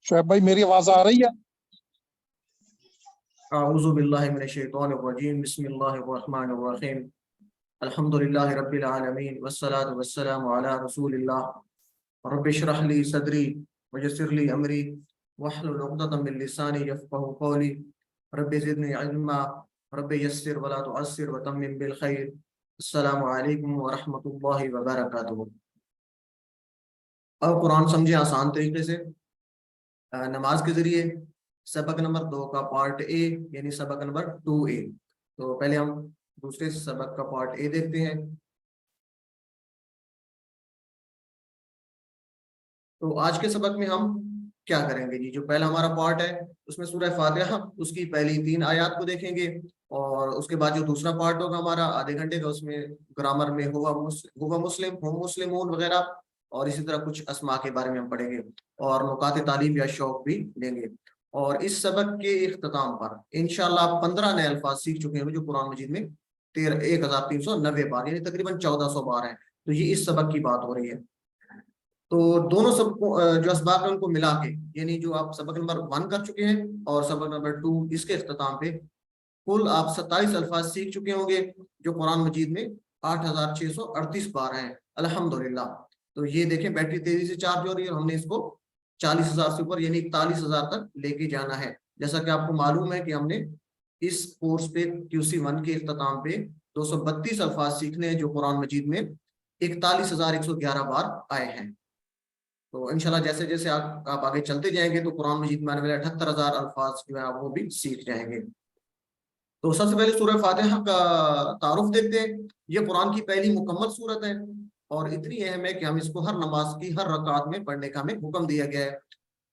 شعیب بھائی میری آواز آ رہی ہے؟ اعوذ باللہ من الشیطان الرجیم بسم اللہ الرحمن الرحیم الحمد للہ رب العالمین والصلاة والسلام علی رسول اللہ رب اشرح لی صدری ویسر لی امری واحلل عقدۃ من لسانی یفقہوا قولی رب زدنی علما رب یسر ولا تعسر وتمم بالخیر السلام علیکم ورحمۃ اللہ وبرکاتہ۔ اب قرآن سمجھیں آسان طریقے سے نماز کے ذریعے سبق نمبر 2 کا پارٹ اے یعنی سبق نمبر 2A۔ تو پہلے ہم دوسرے سبق کا پارٹ اے دیکھتے ہیں۔ تو آج کے سبق میں ہم کیا کریں گے جی، جو پہلا ہمارا پارٹ ہے اس میں سورہ فاتحہ اس کی پہلی 3 آیات کو دیکھیں گے، اور اس کے بعد جو دوسرا پارٹ ہوگا ہمارا آدھے گھنٹے کا، اس میں گرامر میں ہوا مسلم ہم مسلمون وغیرہ، اور اسی طرح کچھ اسماء کے بارے میں ہم پڑھیں گے اور نکات تعلیم یا شوق بھی لیں گے۔ اور اس سبق کے اختتام پر انشاءاللہ آپ 15 نئے الفاظ سیکھ چکے ہیں جو قرآن مجید میں 1390 بار یعنی تقریباً 1400 بار ہیں۔ تو یہ اس سبق کی بات ہو رہی ہے۔ تو دونوں جو اسباق ہیں ان کو ملا کے یعنی جو آپ سبق نمبر 1 کر چکے ہیں اور سبق نمبر 2 اس کے اختتام پہ کل آپ 27 الفاظ سیکھ چکے ہوں گے جو قرآن مجید میں 8638 بار ہیں الحمدللہ۔ تو یہ دیکھیں بیٹری تیزی سے چارج ہو رہی ہے، اور ہم نے اس کو 40,000 سے اوپر یعنی 41,000 تک لے کے جانا ہے۔ جیسا کہ آپ کو معلوم ہے کہ ہم نے اس کورس پہ QC1 کے اختتام پہ 232 الفاظ سیکھنے ہیں جو قرآن مجید میں 41,111 بار آئے ہیں۔ تو انشاءاللہ جیسے جیسے آپ آگے چلتے جائیں گے تو قرآن مجید میں آنے والے 78,000 الفاظ جو ہیں آپ وہ بھی سیکھ جائیں گے۔ تو سب سے پہلے سورہ فاتحہ کا تعارف دیکھتے ہیں۔ یہ قرآن کی پہلی مکمل سورت ہے اور اتنی اہم ہے کہ ہم اس کو ہر نماز کی ہر رکعت میں پڑھنے کا ہمیں حکم دیا گیا ہے۔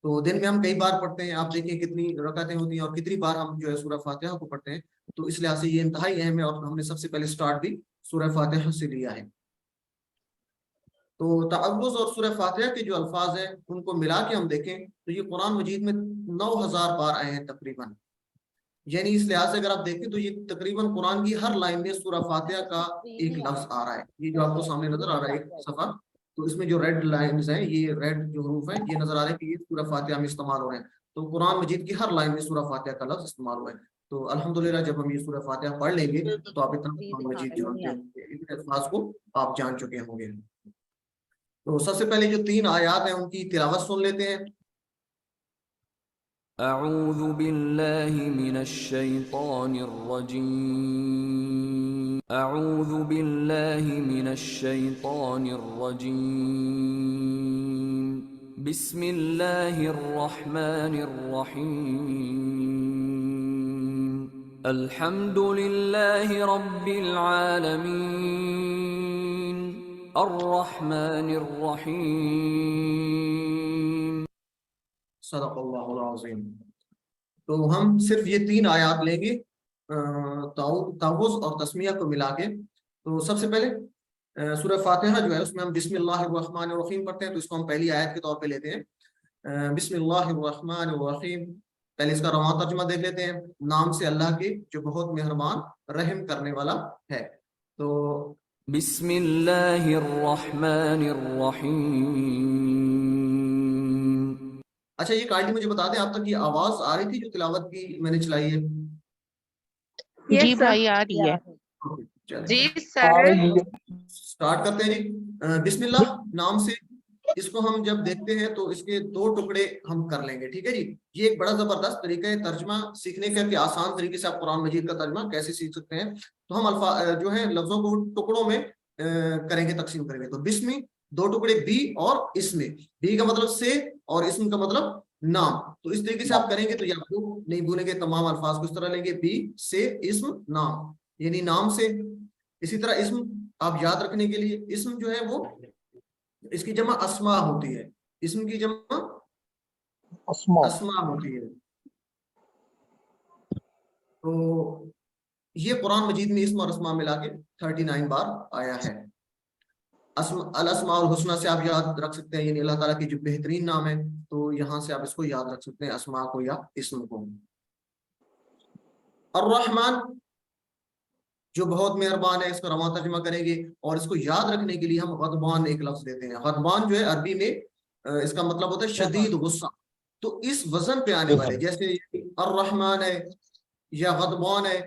تو دن میں ہم کئی بار پڑھتے ہیں، آپ دیکھیں کتنی رکعتیں ہوتی ہیں اور کتنی بار ہم جو ہے سورہ فاتحہ کو پڑھتے ہیں۔ تو اس لحاظ سے یہ انتہائی اہم ہے اور ہم نے سب سے پہلے سٹارٹ بھی سورہ فاتحہ سے لیا ہے۔ تو تعوذ اور سورہ فاتحہ کے جو الفاظ ہیں ان کو ملا کے ہم دیکھیں تو یہ قرآن مجید میں 9,000 بار آئے ہیں تقریباً، یعنی اس لحاظ سے اگر آپ دیکھیں تو یہ تقریباً قرآن کی ہر لائن میں سورہ فاتحہ کا ایک لفظ آ رہا ہے۔ یہ جو آپ کو سامنے نظر آ رہا ہے ایک صفحہ، تو اس میں جو ریڈ لائنز ہیں، یہ ریڈ جو حروف ہیں، یہ نظر آ رہا ہے کہ یہ سورہ فاتحہ میں استعمال ہو رہے ہیں۔ تو قرآن مجید کی ہر لائن میں سورہ فاتحہ کا لفظ استعمال ہوا ہے۔ تو الحمدللہ جب ہم یہ سورہ فاتحہ پڑھ لیں گے تو آپ اتنا قرآن مجید جانتے ہوں گے، ان الفاظ کو آپ جان چکے ہوں گے۔ تو سب سے پہلے جو 3 آیات ہیں ان کی تلاوت سن لیتے ہیں۔ اعوذ باللہ من الشیطان الرجیم، اعوذ باللہ من الشیطان الرجیم، بسم اللہ الرحمن الرحیم، الحمد للہ رب العالمین، الرحمن الرحیم۔ صدق اللہ العظیم۔ تو ہم صرف یہ 3 آیات لیں گے تعوذ اور تسمیہ کو ملا کے۔ تو سب سے پہلے سورہ فاتحہ جو ہے اس میں ہم بسم اللہ الرحمن الرحیم پڑھتے ہیں، تو اس کو ہم پہلی آیت کے طور پہ لیتے ہیں۔ بسم اللہ الرحمن الرحیم، پہلے اس کا رواں ترجمہ دیکھ لیتے ہیں۔ نام سے اللہ کے جو بہت مہربان رحم کرنے والا ہے۔ تو بسم اللہ الرحمن الرحیم۔ اچھا یہ قاعدہ مجھے بتا دیں، آپ تک یہ آواز آ رہی تھی جو تلاوت کی میں نے چلائی ہے؟ جی بھائی آ رہی ہے آ جی سر۔ رہی ہے۔ سٹارٹ کرتے ہیں جی۔ بسم اللہ نام سے اس کو ہم جب دیکھتے ہیں تو اس کے 2 ٹکڑے ہم کر لیں گے، ٹھیک ہے جی۔ یہ ایک بڑا زبردست طریقہ ہے ترجمہ سیکھنے کا کہ آسان طریقے سے آپ قرآن مجید کا ترجمہ کیسے سیکھ سکتے ہیں۔ تو ہم الفاظ جو ہے لفظوں کو ٹکڑوں میں کریں گے، تقسیم کریں گے۔ تو بسمی 2 ٹکڑے بی اور اسم، بی کا مطلب سے اور اسم کا مطلب نام۔ تو اس طریقے سے آپ کریں گے تو یہ آپ کو نہیں بھولیں گے، تمام الفاظ کو اس طرح لیں گے، بی سے اسم نام یعنی نام سے۔ اسی طرح اسم آپ یاد رکھنے کے لیے اسم جو ہے وہ اس کی جمع اسماء ہوتی ہے، اسم کی جمع اسماء ہوتی ہے۔ تو یہ قرآن مجید میں اسم اور اسماء ملا کے 39 بار آیا ہے۔ الاسماء الحسنی سے آپ یاد رکھ سکتے ہیں، یعنی اللہ تعالیٰ کے جو بہترین نام ہے، تو یہاں سے آپ اس کو یاد رکھ سکتے ہیں، اسماء کو یا اسم کو۔ الرحمن جو بہت مہربان ہے، اس کا رواں ترجمہ کریں گے، اور اس کو یاد رکھنے کے لیے ہم غضبان ایک لفظ دیتے ہیں۔ غضبان جو ہے عربی میں اس کا مطلب ہوتا ہے شدید غصہ، تو اس وزن پہ آنے والے جیسے الرحمن ہے یا غضبان ہے،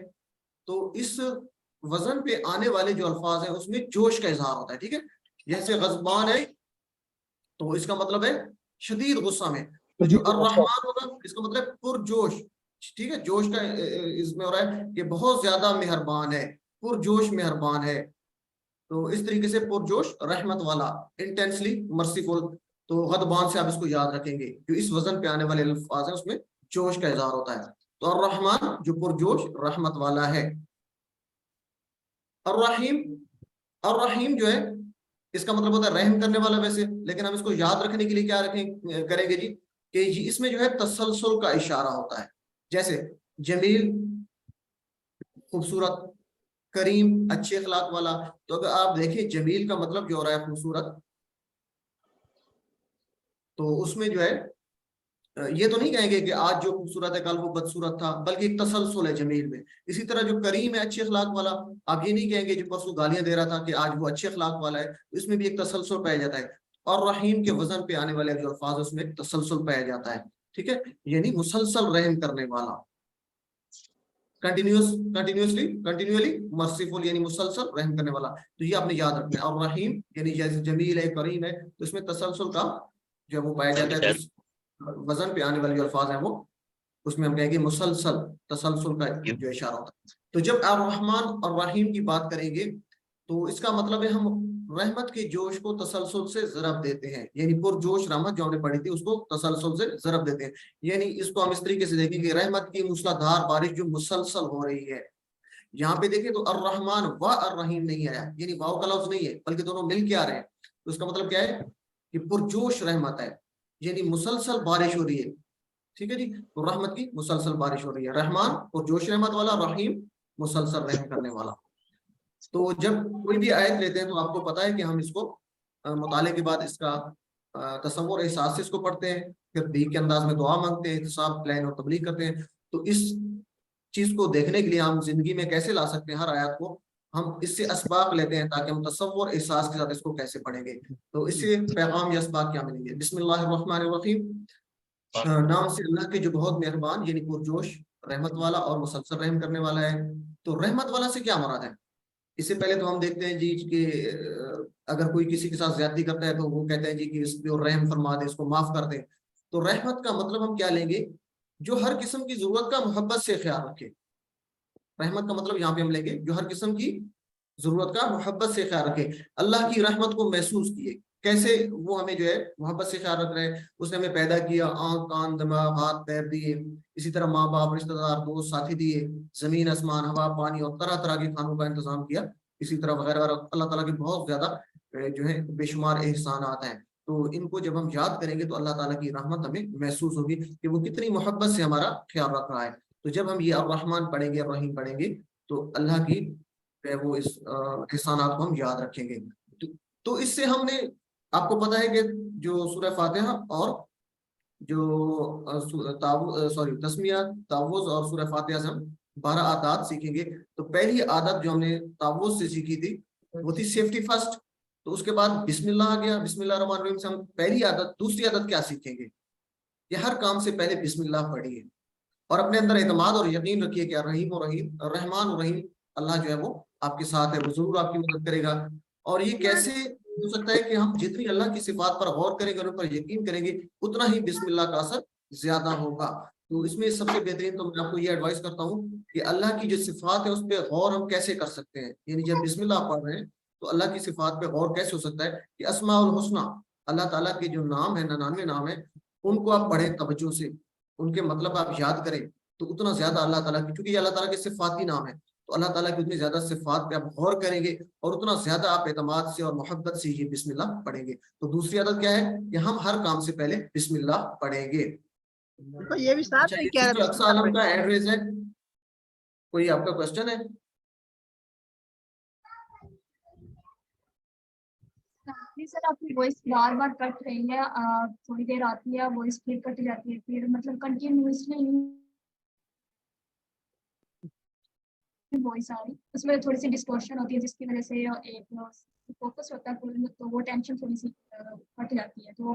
تو اس وزن پہ آنے والے جو الفاظ ہیں اس میں جوش کا اظہار ہوتا ہے، ٹھیک ہے. جیسے غضبان ہے تو اس کا مطلب ہے شدید غصہ میں، تو جو الرحمن ہوگا اس کا مطلب پرجوش، ٹھیک ہے. جوش کا اس میں ہو رہا ہے کہ بہت زیادہ مہربان ہے، پرجوش مہربان ہے. تو اس طریقے سے پرجوش رحمت والا، انٹینسلی مرسیفل. تو غضبان سے آپ اس کو یاد رکھیں گے، جو اس وزن پہ آنے والے الفاظ ہیں اس میں جوش کا اظہار ہوتا ہے. تو الرحمن جو پرجوش رحمت والا ہے. الرحیم، الرحیم جو ہے اس کا مطلب ہوتا ہے رحم کرنے والا ویسے، لیکن ہم اس کو یاد رکھنے کے لیے کیا کریں گے جی کہ اس میں جو ہے تسلسل کا اشارہ ہوتا ہے. جیسے جمیل خوبصورت، کریم اچھے اخلاق والا. تو اگر آپ دیکھیں جمیل کا مطلب جو ہو رہا ہے خوبصورت، تو اس میں جو ہے یہ تو نہیں کہیں گے کہ آج جو خوبصورت ہے کل وہ بدصورت تھا، بلکہ ایک تسلسل ہے جمیل میں. اسی طرح جو کریم ہے اچھے اخلاق والا، آپ یہ نہیں کہیں گے جو پرسوں گالیاں دے رہا تھا کہ آج وہ اچھے اخلاق والا ہے، اس میں بھی ایک تسلسل پایا جاتا ہے. اور رحیم کے وزن پہ آنے والے جو الفاظ اس میں ایک تسلسل پایا جاتا ہے، ٹھیک ہے. یعنی مسلسل رحم کرنے والا، کنٹینیولی مرسیفل یعنی مسلسل رحم کرنے والا. تو یہ آپ نے یاد رکھنا ہے. اور رحیم یعنی جیسے جمیل ہے کریم ہے تو اس میں تسلسل کا جو وہ پایا جاتا ہے. تو اس وزن پہ آنے والے جو الفاظ ہیں وہ اس میں ہم کہیں گے مسلسل، تسلسل کا جو اشارہ ہوتا ہے. تو جب آپ الرحمن اور رحیم کی بات کریں گے تو اس کا مطلب ہے ہم رحمت کے جوش کو تسلسل سے ضرب دیتے ہیں، یعنی پرجوش رحمت جو ہم نے پڑھی تھی اس کو تسلسل سے ضرب دیتے ہیں. یعنی اس کو ہم اس طریقے سے دیکھیں کہ رحمت کی موسلادھار بارش جو مسلسل ہو رہی ہے. یہاں پہ دیکھیں تو الرحمن و الرحیم نہیں آیا، یعنی واو کا لفظ نہیں ہے بلکہ دونوں مل کے آ رہے ہیں. تو اس کا مطلب کیا ہے کہ پرجوش رحمت ہے، یعنی مسلسل بارش ہو رہی ہے، ٹھیک ہے جی. تو رحمت کی مسلسل بارش ہو رہی ہے. رحمان پرجوش رحمت والا، رحیم مسلسل رحم کرنے والا. تو جب کوئی بھی آیت لیتے ہیں تو آپ کو پتا ہے کہ ہم اس کو مطالعے کے بعد اس کا تصور احساس سے اس کو پڑھتے ہیں، پھر بھی کے انداز میں دعا مانگتے ہیں، احتساب پلان اور تبلیغ کرتے ہیں. تو اس چیز کو دیکھنے کے لیے ہم زندگی میں کیسے لا سکتے ہیں ہر آیات کو، ہم اس سے اسباق لیتے ہیں تاکہ ہم تصور احساس کے ساتھ اس کو کیسے پڑھیں گے. تو اس سے پیغام یا اسباق کیا ملیں گے. بسم اللہ الرحمن الرحیم، نام سے اللہ کے جو بہت مہربان یعنی پرجوش رحمت والا اور مسلسل رحم کرنے والا ہے. تو رحمت والا سے کیا مراد ہے؟ اس سے پہلے تو ہم دیکھتے ہیں جی کہ اگر کوئی کسی کے ساتھ زیادتی کرتا ہے تو وہ کہتے ہیں جی کہ اس پہ رحم فرما دے، اس کو معاف کر دے. تو رحمت کا مطلب ہم کیا لیں گے؟ جو ہر قسم کی ضرورت کا محبت سے خیال رکھے. رحمت کا مطلب یہاں پہ ہم لیں گے جو ہر قسم کی ضرورت کا محبت سے خیال رکھے، اللہ کی رحمت کو محسوس کیے. کیسے وہ ہمیں جو ہے محبت سے خیال رکھ رہے ہیں؟ اس نے ہمیں پیدا کیا، آنکھ کان دماغ ہاتھ پیر دیے، اسی طرح ماں باپ رشتہ دار دوست ساتھی دیے، زمین آسمان ہوا پانی اور طرح طرح کے کھانوں کا انتظام کیا، اسی طرح وغیرہ وغیرہ. اللہ تعالیٰ کے بہت زیادہ جو ہے بے شمار احسانات ہیں. تو ان کو جب ہم یاد کریں گے تو اللہ تعالیٰ کی رحمت ہمیں محسوس ہوگی کہ وہ کتنی محبت سے ہمارا خیال رکھ رہا ہے. تو جب ہم یہ الرحمن پڑھیں گے، الرحیم پڑھیں گے تو اللہ کی وہ اس احسانات کو ہم یاد رکھیں گے. تو اس سے ہم نے آپ کو پتا ہے کہ جو سورہ فاتحہ اور جو تسمیہ تعوذ اور سورہ فاتحہ سے ہم 12 عادات سیکھیں گے. تو پہلی عادت جو ہم نے تعوذ سے سیکھی تھی وہ تھی سیفٹی فرسٹ. تو اس کے بعد بسم اللہ آ گیا، بسم اللہ الرحمن الرحیم سے ہم پہلی عادت، دوسری عادت کیا سیکھیں گے؟ کہ ہر کام سے پہلے بسم اللہ پڑھیے اور اپنے اندر اعتماد اور یقین رکھیے کہ رحیم و رحیم، رحمان و رحیم اللہ جو ہے وہ آپ کے ساتھ ہے، وہ ضرور آپ کی مدد کرے گا. اور یہ کیسے ہو سکتا ہے کہ ہم جتنی اللہ کی صفات پر غور کریں گے اور ان پر یقین کریں گے اتنا ہی بسم اللہ کا اثر زیادہ ہوگا. تو اس میں سب سے بہترین تو میں آپ کو یہ ایڈوائز کرتا ہوں کہ اللہ کی جو صفات ہے اس پہ غور ہم کیسے کر سکتے ہیں. یعنی جب بسم اللہ پڑھ رہے ہیں تو اللہ کی صفات پہ غور کیسے ہو سکتا ہے کہ اسماء الحسنہ، اللہ تعالیٰ کے جو نام ہے 99 نام ہے، ان کو آپ پڑھیں توجہ سے، ان کے مطلب آپ یاد کریں تو اتنا زیادہ اللہ تعالیٰ کی، چونکہ یہ اللہ تعالیٰ کے صفاتی نام ہے تو اللہ تعالیٰ کی اتنی زیادہ صفات پہ آپ غور کریں گے اور اتنا زیادہ آپ اعتماد سے اور محبت سے یہ بسم اللہ پڑھیں گے. تو دوسری عادت کیا ہے کہ ہم ہر کام سے پہلے بسم اللہ پڑھیں گے. یہ بھی صاحب اچھا، یہ جو اقصی عالم کا ایڈریس ہے، کوئی آپ کا کوشچن ہے؟ سر آپ کی وائس بار بار کٹ رہی ہے، تھوڑی دیر آتی ہے وائس پھر کٹ جاتی ہے، پھر مطلب کنٹینیوسلی وائس آ رہی، اس میں تھوڑی سی ڈسٹورشن ہوتی ہے جس کی وجہ سے ایک فوکس ہوتا ہے تو وہ ٹینشن تھوڑی سی ہٹ جاتی ہے. تو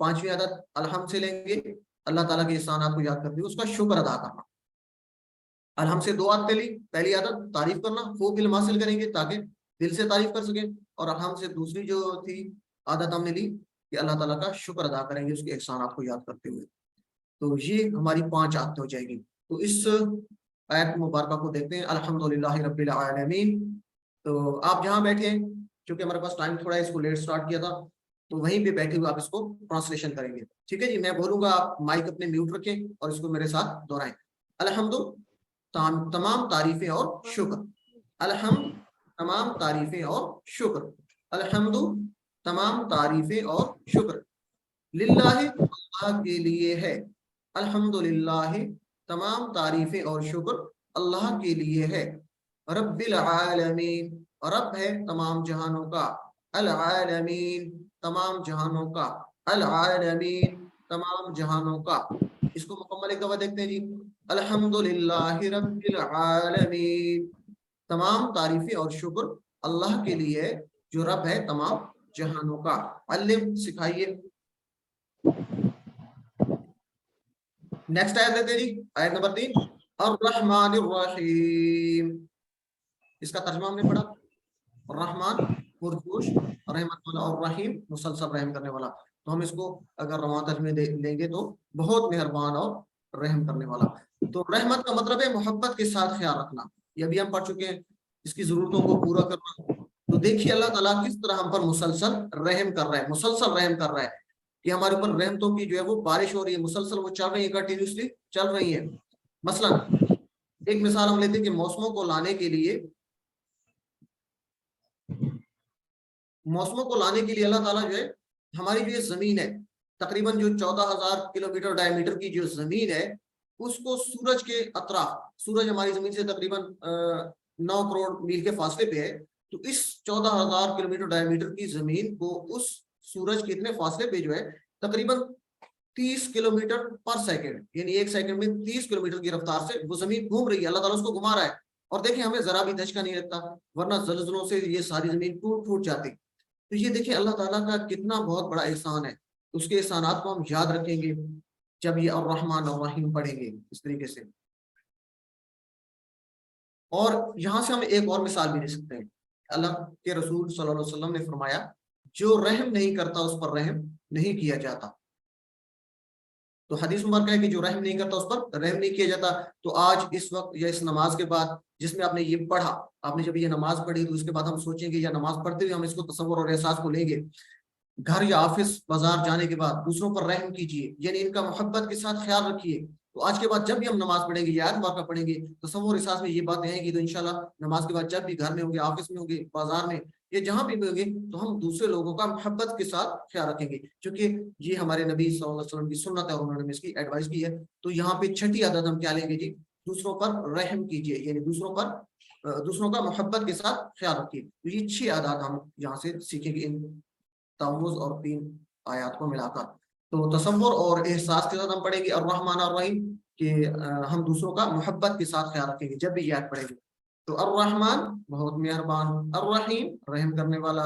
5ویں عادت الحمد سے لیں گے، اللہ تعالیٰ کے احسانات کو یاد کرتے ہوئے اس کا شکر ادا کرنا۔ الحمد سے 2 عادتیں لی، پہلی عادت تعریف کرنا، خوب علم حاصل کریں گے تاکہ دل سے تعریف کر سکیں، اور الحمد سے دوسری جو تھی عادت ہم نے لی کہ اللہ تعالیٰ کا شکر ادا کریں گے اس کے احسانات کو یاد کرتے ہوئے۔ تو یہ ہماری 5 عادتیں ہو جائے گی۔ تو اس آیت مبارکہ کو دیکھتے ہیں، الحمدللہ رب العالمین۔ تو آپ جہاں بیٹھے ہیں، چونکہ ہمارے پاس ٹائم تھوڑا ہے، اس کو لیٹ سٹارٹ کیا تھا، تو وہیں پہ بیٹھے ہوئے آپ اس کو ٹرانسلیشن کریں گے، ٹھیک ہے جی؟ میں بولوں گا، آپ مائک اپنے میوٹ رکھیں اور اس کو میرے ساتھ دہرائیں۔ الحمد تمام تعریفیں اور شکر، الحمد تمام تعریفیں اور شکر، الحمد تمام تعریفیں اور شکر، للہ اللہ کے لیے ہے، الحمدللہ تمام تعریفیں اور شکر اللہ کے لیے ہے، رب العالمین رب ہے تمام جہانوں کا، العالمین تمام جہانوں کا، العالمین تمام جہانوں کا۔ اس کو مکمل ایک دفعہ دیکھتے ہیں جی، الحمدللہ رب العالمین تمام تعریفیں اور شکر اللہ کے لیے ہے جو رب ہے تمام جہانوں کا۔ علم سکھائیے۔ نیکسٹ آیت دیتے ہیں جی، آیت نمبر 3، الرحمن الرحیم۔ اس کا ترجمہ ہم نے پڑھا، الرحمن پرجوش رحمت والا، اور رحیم مسلسل رحم کرنے والا۔ تو ہم اس کو اگر رواں ترجمے لیں گے تو بہت مہربان اور رحم کرنے والا۔ تو رحمت کا مطلب ہے محبت کے ساتھ خیال رکھنا، یہ ابھی ہم پڑھ چکے ہیں، اس کی ضرورتوں کو پورا کرنا۔ تو دیکھیے اللہ تعالیٰ کس طرح ہم پر مسلسل رحم کر رہا ہے، مسلسل رحم کر رہا ہے کہ ہمارے اوپر رحمتوں کی جو ہے وہ بارش ہو رہی ہے، مسلسل وہ چل رہی ہے، کنٹینیوسلی چل رہی ہے۔ مثلا ایک مثال ہم لیتے ہیں کہ موسموں کو لانے کے لیے اللہ تعالیٰ جو ہے ہماری جو یہ زمین ہے، تقریباً جو 14,000 کلومیٹر ڈائیمیٹر کی جو زمین ہے، اس کو سورج کے اطراف، سورج ہماری زمین سے تقریباً 9 کروڑ میل کے فاصلے پہ ہے، تو اس 14,000 کلومیٹر ڈائیمیٹر کی زمین کو اس سورج کے اتنے فاصلے پہ جو ہے تقریباً 30 کلومیٹر پر سیکنڈ، یعنی 1 سیکنڈ میں 30 کلومیٹر کی رفتار سے وہ زمین گھوم رہی ہے، اللہ تعالیٰ اس کو گھما رہا ہے۔ اور دیکھیں ہمیں ذرا بھی دھچکا نہیں لگتا، ورنہ زلزلوں سے یہ ساری زمین ٹوٹ جاتی۔ تو یہ دیکھیں اللہ تعالیٰ کا کتنا بہت بڑا احسان ہے، اس کے احسانات کو ہم یاد رکھیں گے جب یہ الرحمن الرحیم پڑھیں گے اس طریقے سے۔ اور یہاں سے ہم ایک اور مثال بھی دے سکتے ہیں، اللہ کے رسول صلی اللہ علیہ وسلم نے فرمایا جو رحم نہیں کرتا اس پر رحم نہیں کیا جاتا۔ تو حدیث مبارکہ ہے کہ جو رحم نہیں کرتا اس پر رحم نہیں کیا جاتا۔ تو آج اس وقت یا اس نماز کے بعد جس میں آپ نے یہ پڑھا، آپ نے جب یہ نماز پڑھی تو اس کے بعد ہم سوچیں گے یا نماز پڑھتے ہوئے ہم اس کو تصور اور احساس کو لیں گے، گھر یا آفس بازار جانے کے بعد دوسروں پر رحم کیجیے، یعنی ان کا محبت کے ساتھ خیال رکھیے۔ تو آج کے بعد جب بھی ہم نماز پڑھیں گے یا آیت مبارکہ پڑھیں گے، تصور احساس میں یہ باتیں ہیں کہ تو انشاءاللہ نماز کے بعد جب بھی گھر میں ہوں گے، آفس میں ہوں گے، بازار میں یا جہاں بھی ہوں گے، تو ہم دوسرے لوگوں کا محبت کے ساتھ خیال رکھیں گے، کیونکہ یہ ہمارے نبی صلی اللہ علیہ وسلم کی سنت ہے اور انہوں نے اس کی ایڈوائز کی ہے۔ تو یہاں پہ 6ٹھی عادت ہم کیا لیں گے جی، دوسروں پر رحم کیجیے، یعنی دوسروں کا محبت کے ساتھ خیال رکھیے۔ تو یہ 6 عادات ہم یہاں سے سیکھیں گے ان تعوذ اور 3 آیات کو ملا کر۔ تو تصور اور احساس کے ساتھ ہم پڑھیں گے الرحمن الرحیم، کہ ہم دوسروں کا محبت کے ساتھ خیال رکھیں گے جب بھی یہ آیت پڑھیں گے۔ تو الرحمن بہت مہربان، الرحیم رحم کرنے والا،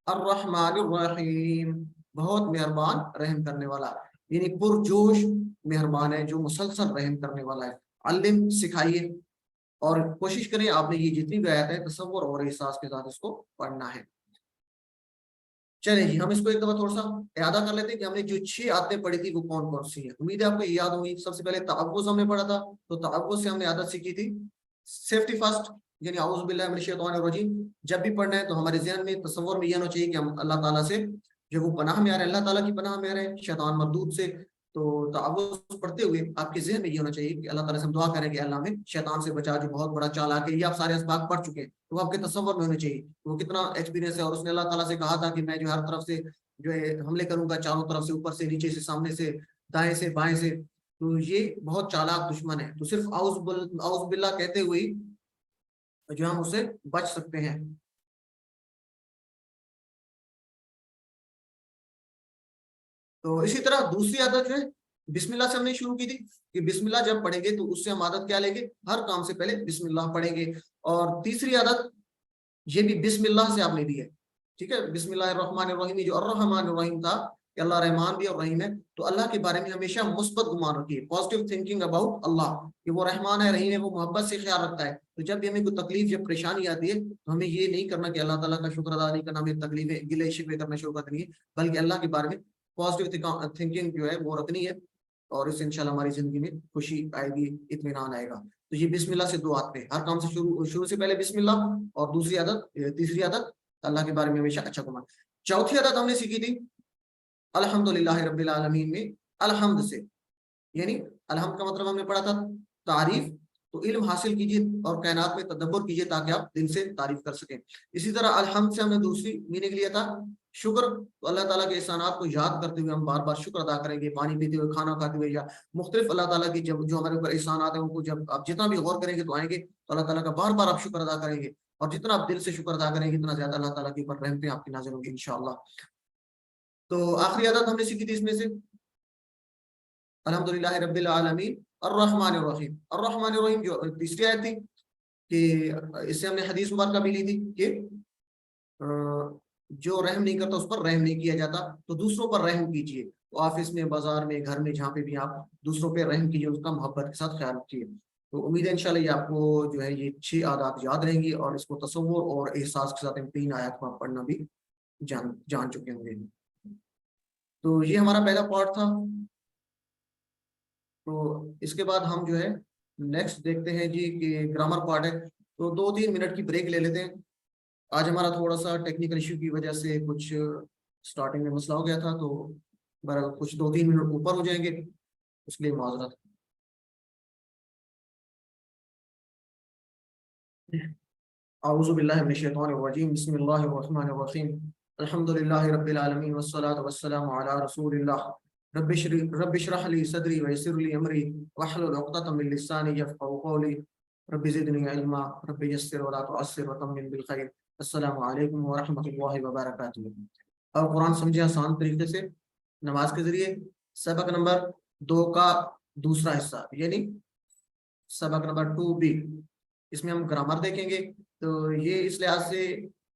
الرحمن الرحیم بہت مہربان رحم کرنے والا، یعنی پرجوش مہربان ہے جو مسلسل رحم کرنے والا ہے۔ علم سکھائیے، اور کوشش کریں آپ نے یہ جتنی بھی آیات ہے تصور اور احساس کے ساتھ اس کو پڑھنا ہے۔ چلیں جی ہم اس کو ایک دفعہ تھوڑا سا اعادہ کر لیتے ہیں کہ ہم نے جو 6 عادتیں پڑھی تھی وہ کون کون سی ہیں۔ امید ہے آپ کو یاد ہوگی۔ سب سے پہلے تعوذ ہم نے پڑھا تھا، تو تعوذ سے ہم نے عادت سیکھی تھی سیفٹی فرسٹ، یعنی اعوذ باللہ من الشیطان الرجیم۔ جب بھی پڑھنا ہے تو ہمارے ذہن میں تصور میں یہ ہونا چاہیے کہ ہم اللہ تعالیٰ سے جو وہ پناہ میں آ رہے ہیں، اللہ تعالیٰ کی پناہ میں آ رہے ہیں شیطان مردود سے۔ تو تعوذ پڑھتے ہوئے آپ کے ذہن میں یہ ہونا چاہیے کہ اللہ تعالیٰ سے ہم دعا کریں کہ اللہ ہمیں شیطان سے بچا جو بہت بڑا چالاک ہے۔ یہ آپ سارے اسباق پڑھ چکے ہیں، تو آپ کے تصور میں ہونے چاہیے وہ کتنا ایکسپیرینس ہے، اور اس نے اللہ تعالیٰ سے کہا تھا کہ میں جو ہر طرف سے جو ہے حملے کروں گا، چاروں طرف سے، اوپر سے، نیچے سے، سامنے سے، دائیں سے، بائیں سے۔ تو یہ بہت چالاک دشمن ہے، تو صرف اعوذ باللہ کہتے ہوئے جو ہم اسے بچ سکتے ہیں۔ تو اسی طرح دوسری عادت جو ہے بسم اللہ سے ہم نے شروع کی تھی کہ بسم اللہ جب پڑھیں گے تو اس سے ہم عادت کیا لیں گے، ہر کام سے پہلے بسم اللہ پڑھیں گے۔ اور تیسری عادت یہ بھی بسم اللہ سے آپ نے دی ہے، ٹھیک ہے، بسم اللہ الرحمن الرحیم، جو الرحمن الرحیم تھا کہ اللہ رحمان بھی اور رحیم ہے، تو اللہ کے بارے میں ہمیشہ مثبت گمان رکھیے، پازیٹیو تھنکنگ اباؤٹ اللہ، کہ وہ رحمان ہے، رحیم ہے، وہ محبت سے خیال رکھتا ہے. تو جب بھی ہمیں کوئی تکلیف یا پریشانی آتی ہے تو ہمیں یہ نہیں کرنا کہ اللہ تعالیٰ کا شکر ادا نہیں کرنا، ہمیں تکلیفیں گلے شکوے کرنا شروع کر دینی ہے، بلکہ اللہ کے بارے میں پازیٹیو تھنکنگ جو ہے وہ رکھنی ہے، اور اس سے انشاءاللہ ہماری زندگی میں خوشی آئے گی، اطمینان آئے گا. تو یہ بسم اللہ سے 2 عادتیں، ہر کام سے شروع سے پہلے بسم اللہ، اور تیسری عادت اللہ کے بارے میں ہمیشہ اچھا گمان. چوتھی عادت ہم نے سیکھی تھی الحمدللہ رب العالمین میں الحمد سے، یعنی الحمد کا مطلب ہم نے پڑھا تھا تعریف. تو علم حاصل کیجیے اور کائنات میں تدبر کیجیے تاکہ آپ دل سے تعریف کر سکیں. اسی طرح الحمد سے ہم نے دوسری میننگ لیا تھا شکر. تو اللہ تعالیٰ کے احسانات کو یاد کرتے ہوئے ہم بار بار شکر ادا کریں گے، پانی پیتے ہوئے، کھانا کھاتے ہوئے، یا مختلف اللہ تعالیٰ کی جو ہمارے اوپر احسانات ہیں ان کو جب آپ جتنا بھی غور کریں گے تو آئیں گے، تو اللہ تعالیٰ کا بار بار آپ شکر ادا کریں گے، اور جتنا آپ دل سے شکر ادا کریں گے اتنا زیادہ اللہ تعالیٰ کے اوپر رحمتیں آپ کی نازل ہوں گی انشاءاللہ. تو آخری عادت ہم نے سیکھی تھی اس میں سے الحمدللہ رب العالمین الرحمن الرحیم. الرحمن الرحیم جو تیسری آیت تھی، کہ اس سے ہم نے حدیث مبارکہ بھی لی تھی کہ جو رحم نہیں کرتا اس پر رحم نہیں کیا جاتا، تو دوسروں پر رحم کیجیے. تو آفس میں، بازار میں، گھر میں، جہاں پہ بھی آپ دوسروں پہ رحم کیجیے، اس کا محبت کے ساتھ خیال رکھیے. تو امید ہے انشاءاللہ یہ آپ کو جو ہے یہ 6 عادات یاد رہیں گی، اور اس کو تصور اور احساس کے ساتھ 3 آیات کو آپ پڑھنا بھی جان چکے ہوں گے. تو یہ ہمارا پہلا پارٹ تھا. تو اس کے بعد ہم جو ہے نیکسٹ دیکھتے ہیں جی کہ گرامر پارٹ ہے. تو 2-3 منٹ کی بریک لے لیتے ہیں. آج ہمارا تھوڑا سا ٹیکنیکل ایشو کی وجہ سے کچھ سٹارٹنگ میں مسئلہ ہو گیا تھا، تو کچھ 2-3 منٹ اوپر ہو جائیں گے، اس لیے معذرت. اعوذ باللہ من الشیطان الرجیم، بسم اللہ الرحمن الرحیم، الحمدللہ رب العالمین والصلاة والسلام علی رسول اللہ. رب اشرح لی صدری ویسر لی امری واحلل عقدۃ من لسانی یفقهوا قولی رب زدنی علما رب یسر ولا تعسر وتمم بالخیر. السلام علیکم ورحمۃ اللہ وبرکاتہ. اور قرآن سمجھے آسان طریقے سے نماز کے ذریعے. سبق نمبر 2 کا دوسرا حصہ، یعنی سبق نمبر 2B، اس میں ہم گرامر دیکھیں گے. تو یہ اس لحاظ سے،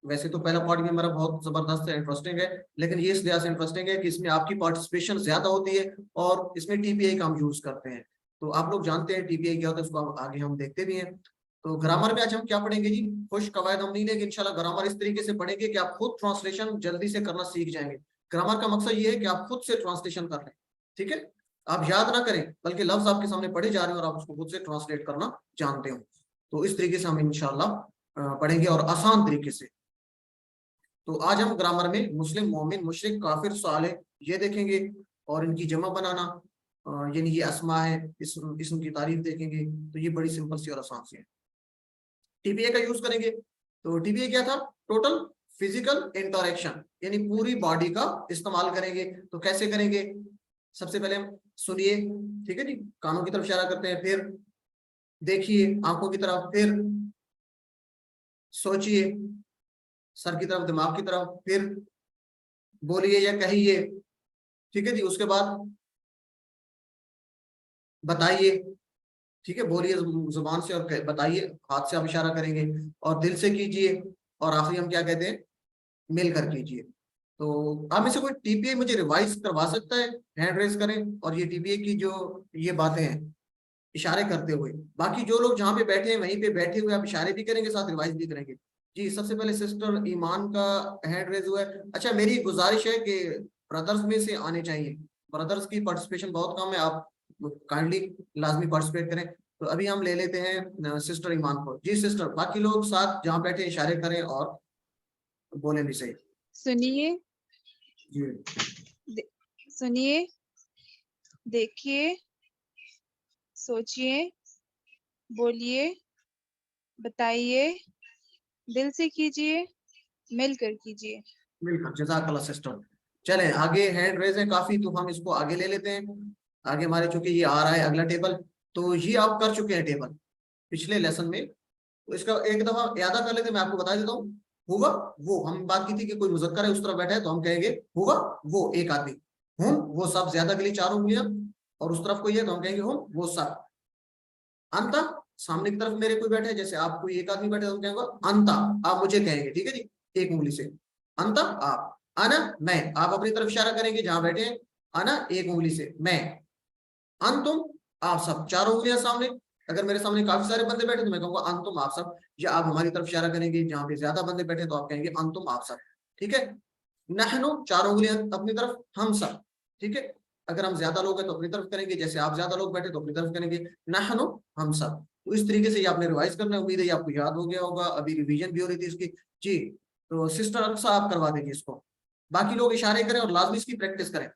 ویسے تو پہلا پارٹ بھی ہمارا بہت زبردست ہے، انٹرسٹنگ ہے، لیکن یہ اس لحاظ سے انٹرسٹنگ ہے کہ اس میں آپ کی پارٹیسپیشن زیادہ ہوتی ہے، اور اس میں TPI کا ہم یوز کرتے ہیں. تو آپ لوگ جانتے ہیں TPI کیا ہوتا ہے، اس کو آگے ہم دیکھتے بھی ہیں. تو گرامر میں آج ہم کیا پڑھیں گے جی؟ خوش قواعد ہم نہیں لیں گے انشاءاللہ. گرامر اس طریقے سے پڑھیں گے کہ آپ خود ٹرانسلیشن جلدی سے کرنا سیکھ جائیں گے. گرامر کا مقصد یہ ہے کہ آپ خود سے ٹرانسلیشن کر لیں، ٹھیک ہے؟ آپ یاد نہ کریں، بلکہ لفظ آپ کے سامنے پڑھے جا رہے ہیں اور آپ اس کو خود سے ٹرانسلیٹ کرنا جانتے ہوں. تو اس طریقے سے ہم انشاءاللہ پڑھیں گے، اور آسان طریقے سے. تو آج ہم گرامر میں مسلم، مومن، مشرک، کافر، صالح یہ دیکھیں گے، اور ان کی جمع بنانا، یعنی یہ اسماء ہے، اسم کی تعریف دیکھیں گے. تو یہ بڑی سمپل سی اور آسان سی ہے. TPI کا یوز کریں گے. تو TPI کیا تھا؟ ٹوٹل فزیکل انٹریکشن، یعنی پوری باڈی کا استعمال کریں گے. تو کیسے کریں گے؟ سب سے پہلے سنیے، ٹھیک ہے جی، کانوں کی طرف اشارہ کرتے ہیں، پھر دیکھیے آنکھوں کی طرف، پھر سوچئے سر کی طرف، دماغ کی طرف، پھر بولیے یا کہیے، ٹھیک ہے جی. اس کے بعد بتائیے، ٹھیک ہے، بولیے زبان سے اور بتائیے، ہاتھ سے آپ اشارہ کریں گے، اور دل سے کیجئے، اور آخری ہم کیا کہتے ہیں؟ مل کر کیجئے. تو آپ میں سے کوئی TPI مجھے ریوائز کروا سکتا ہے؟ ہینڈ ریز کریں. اور یہ TPI کی جو یہ باتیں ہیں اشارے کرتے ہوئے، باقی جو لوگ جہاں پہ بیٹھے ہیں وہیں پہ بیٹھے ہوئے آپ اشارے بھی کریں گے، ساتھ ریوائز بھی کریں گے. جی سب سے پہلے سسٹر ایمان کا ہینڈ ریز ہوا ہے. اچھا میری گزارش ہے کہ برادرز میں سے آنے چاہیے، برادرز کی پارٹیسپیشن بہت کم ہے، آپ کائنڈلی لازمی پارٹیسپیٹ کریں. تو ابھی ہم لے لیتے ہیں سسٹر ایمان کو. جی سسٹر، باقی لوگ ساتھ جہاں بیٹھے اشارے کریں اور بولیں بھی صحیح. سنیے، جی سنیے، دیکھیے، سوچئے، بولیے، بتائیے، دل سے کیجئے، مل کر کیجئے. بالکل، جزاک اللہ سسٹر. چلیں آگے، ہینڈ ریز ہے کافی، تو ہم اس کو آگے لے لیتے ہیں. آگے ہمارے چونکہ یہ آ رہا ہے اگلا ٹیبل، تو یہ آپ کر چکے ہیں ٹیبل پچھلے لیسن میں. تو اس کا ایک دفعہ اعادہ کر لیتے ہیں. میں آپ کو بتا دیتا ہوں. ہوگا وہ، ہم بات کی تھی کہ کوئی مذکر ہے اس طرف بیٹھا ہے تو ہم کہیں گے ہوگا وہ ایک آدمی. ہوں وہ سب زیادہ کے لیے 4 انگلیاں، اور اس طرف کوئی ہے تو ہم کہیں گے ہوں وہ سب. انتا، سامنے کی طرف میرے کوئی بیٹھے ہے، جیسے آپ کوئی ایک آدمی بیٹھے تو ہم کہیں گے انتا، آپ مجھے کہیں گے، ٹھیک ہے جی، ایک انگلی سے. انتا آپ، انا میں, آپ اپنی طرف اشارہ کریں گے جہاں بیٹھے ہیں, انا ایک انگلی سے, میں, انتم آپ سب, 4 انگلیاں سامنے. اگر میرے سامنے کافی سارے بندے بیٹھے تو میں کہوں گا انتم آپ سب, یا آپ ہماری طرف اشارہ کریں گے جہاں پہ زیادہ بندے بیٹھے تو آپ کہیں گے انتم آپ سب. ٹھیک ہے, نحنو 4 انگلیاں اپنی طرف, ہم سب. ٹھیک ہے, اگر ہم زیادہ لوگ ہیں تو اپنی طرف کریں گے, جیسے آپ زیادہ لوگ بیٹھے تو اپنی طرف کریں گے, نحنو ہم سب. تو اس طریقے سے یہ آپ نے ریوائز کرنا ہے, امید ہے یہ آپ کو یاد ہو گیا ہوگا, ابھی ریویژن بھی ہو رہی تھی اس کی. جی تو سسٹر ارفسا آپ کروا دیں گے اس کو, باقی لوگ اشارے کریں اور لازمی اس کی پریکٹس کریں.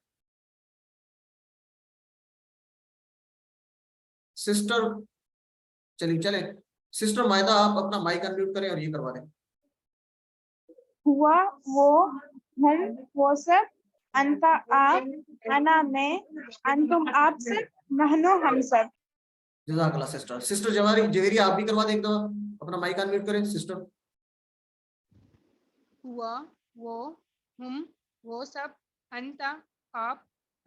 سسٹر چلیں سسٹر مائدہ آپ اپنا مائک انمیوٹ کریں اور یہ کروا دیں. ہوا وہ, ہم وہ سب, انتا آپ, انا میں, انتم آپ سب, نحنو ہم سب. جزاک اللہ سسٹر. سسٹر جویری آپ بھی کروا دیں ایک دفعہ, اپنا مائک انمیوٹ کریں سسٹر. ہوا وہ, ہم وہ سب, انتا آپ,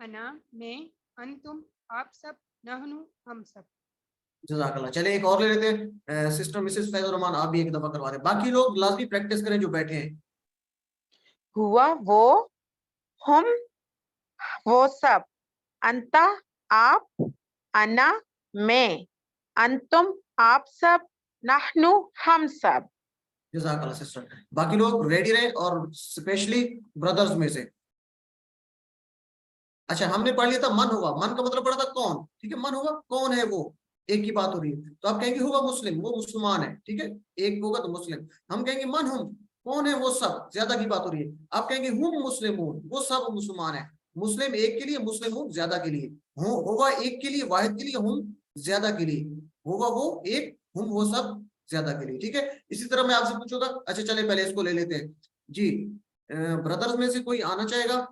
انا میں, انتم آپ سب, نحنو ہم سب. جزاک اللہ. چلے ایک اور لے لیتے ہیں, سسٹر مسز فیض الرحمان آپ بھی ایک دفعہ کروا دیں. باقی لوگ لازمی پریکٹس کریں جو بیٹھے ہیں. ہوا وہ, ہم وہ سب, انتا آپ, انا میں, انتم آپ سب, نحنو ہم سب. جزاک اللہ سسٹر. باقی لوگ ریڈی رہیں, اور اسپیشلی بردرز میں سے. اچھا ہم نے پڑھ لیا تھا من ہوا, من کا مطلب پڑھا تھا کون. ٹھیک ہے, من ہوا کون ہے وہ, ایک کی بات ہو رہی ہے تو آپ کہیں گے ہوا مسلم, وہ مسلمان ہے. ٹھیک ہے, ایک ہوگا تو مسلم. ہم کہیں گے من ہم کون ہے وہ سب, زیادہ کی بات ہو رہی ہے. آپ کہیں گے ہم مسلمون, وہ سب مسلمان ہیں. مسلم ایک کے لیے, مسلمون زیادہ کے لیے. ہوا ایک کے لیے, واحد کے لیے, ہم زیادہ کے لیے. ہوا وہ ایک, ہم وہ سب زیادہ کے لیے. ٹھیک ہے, اسی طرح میں آپ سے پوچھوں گا. اچھا چلے پہلے اس کو لے لیتے ہیں. جی بردرز میں سے کوئی آنا چاہے گا؟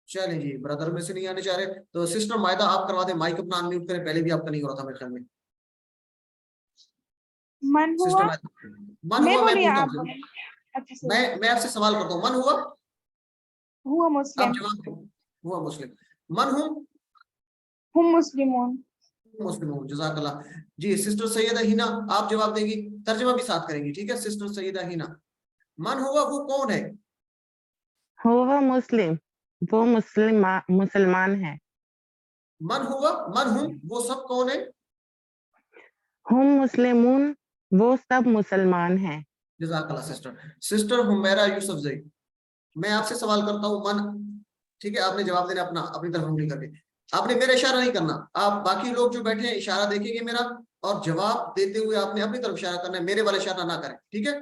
چلیں جی, بردر میں سے نہیں آنے چاہ رہے تو سسٹر مائدہ آپ کروا دیں, مائک اپنا انمیوٹ کریں. پہلے بھی آپ کا نہیں ہو رہا تھا میرے خیال میں. من ہوا, سسٹر من میں ہوا, میں بولی پوچھتا آپ. ہوں, اچھا میں آپ سے سوال کرتا ہوں, من ہوا, ہوا آپ مسلم, جواب دیں. ہوا مسلم. من ہوں, ہم مسلمون. مسلمون. جزاک اللہ. جی سسٹر سیدہ ہینا آپ جواب دیں گی, ترجمہ بھی ساتھ کریں گی. ٹھیک ہے, سسٹر سیدہ ہینا, من ہوا وہ کون ہے. ہوا مسلم, وہ مسلمان ہے. من ہوا, من ہوں وہ سب کون ہے. ہم مسلمون, وہ سب مسلمان ہیں. جزاک اللہ سسٹر. سسٹر حمیرہ یوسف زئی, میں آپ سے سوال کرتا ہوں من. ٹھیک ہے, آپ نے جواب دینا اپنا, اپنی طرف انگلی کر کے. آپ نے میرا اشارہ نہیں کرنا, آپ باقی لوگ جو بیٹھے ہیں اشارہ دیکھیں گے میرا, اور جواب دیتے ہوئے آپ نے اپنی طرف اشارہ کرنا ہے, میرے والا اشارہ نہ کریں. ٹھیک ہے,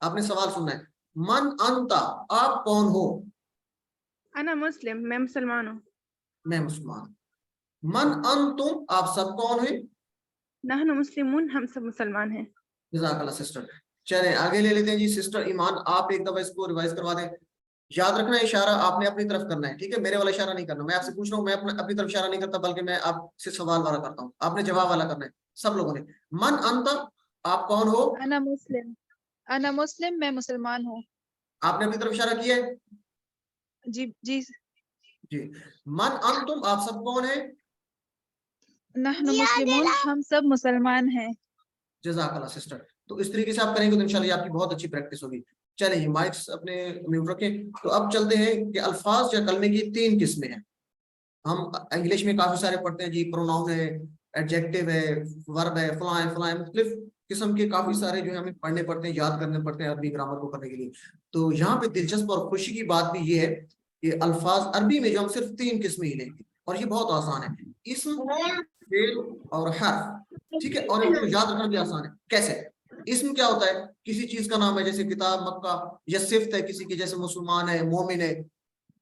آپ نے سوال سننا ہے. من انتا آپ کون ہو. انا مسلم, میں مسلمان ہوں. میں مسلمان. من انتم آپ سب کون ہیں. نحن مسلمون, ہم سب مسلمان ہیں. جزاک اللہ سسٹر. چلیں آگے لے لیتے ہیں جی. سسٹر ایمان آپ ایک دفعہ اس کو ریوائز کروا دیں. یاد رکھنا ہے اشارہ آپ نے اپنی طرف کرنا ہے. ٹھیک ہے, میرے والا اشارہ نہیں کرنا. میں آپ سے پوچھ رہا ہوں, میں اپنی طرف اشارہ نہیں کرتا, بلکہ میں آپ سے سوال والا کرتا ہوں. آپ نے جواب والا کرنا ہے سب لوگوں نے. من انت آپ کون ہو. انا مسلم, انا مسلم, میں مسلمان ہوں. آپ نے اپنی طرف اشارہ کیا ہے. جی جی. جی من انتم آپ سب کون ہیں. نحن مسلمون, ہم سب مسلمان ہیں. جزاک اللہ سسٹر. تو اس طریقے سے آپ کریں گے تو انشاءاللہ آپ کی بہت اچھی پریکٹس ہوگی. چلیں یہ مائکس اپنے میوٹ رکھیں. تو اب چلتے ہیں کہ الفاظ یا کلمے کی 3 قسمیں ہیں. ہم انگلش میں کافی سارے پڑھتے ہیں جی, پروناؤن ہے, ایڈجیکٹو ہے, ورب ہے, فلاں ہے فلاں, مختلف قسم کے کافی سارے جو ہے ہمیں پڑھنے پڑتے ہیں, یاد کرنے پڑتے ہیں عربی گرامر کو کرنے کے لیے. تو یہاں پہ دلچسپ اور خوشی کی بات بھی یہ ہے کہ الفاظ عربی میں جو ہم صرف 3 قسمیں ہی لیں گے, اور یہ بہت آسان ہے. اسم, فعل اور حرف. ٹھیک ہے, اور ان کو یاد رکھنا بھی آسان ہے. کیسے. اسم کیا ہوتا ہے, کسی چیز کا نام ہے, جیسے کتاب, مکہ, یا صفت ہے کسی کی, جیسے مسلمان ہے, مومن ہے.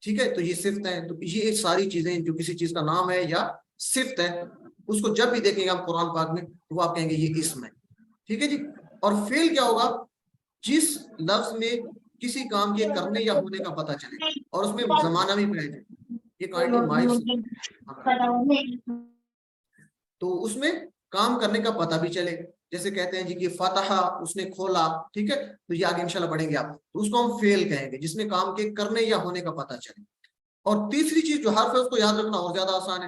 ٹھیک ہے, تو یہ صفت ہے. تو یہ ساری چیزیں جو کسی چیز کا نام ہے یا صفت ہے, اس کو جب بھی دیکھیں گے آپ قرآن پاک میں تو وہ آپ کہیں گے یہ اسم ہے. ٹھیک ہے جی. اور فعل کیا ہوگا, جس لفظ میں کسی کام کے کرنے یا ہونے کا پتہ چلے اور اس میں زمانہ بھی پہلے جائے. یہ کائنڈلی مائک تو اس میں کام کرنے کا پتہ بھی چلے. جیسے کہتے ہیں جی کہ فتح, اس نے کھولا. ٹھیک ہے, تو یہ آگے انشاءاللہ پڑھیں گے آپ. تو اس کو ہم فعل کہیں گے, جس میں کام کے کرنے یا ہونے کا پتہ چلے. اور تیسری چیز جو حرف ہے اس کو یاد رکھنا اور زیادہ آسان ہے.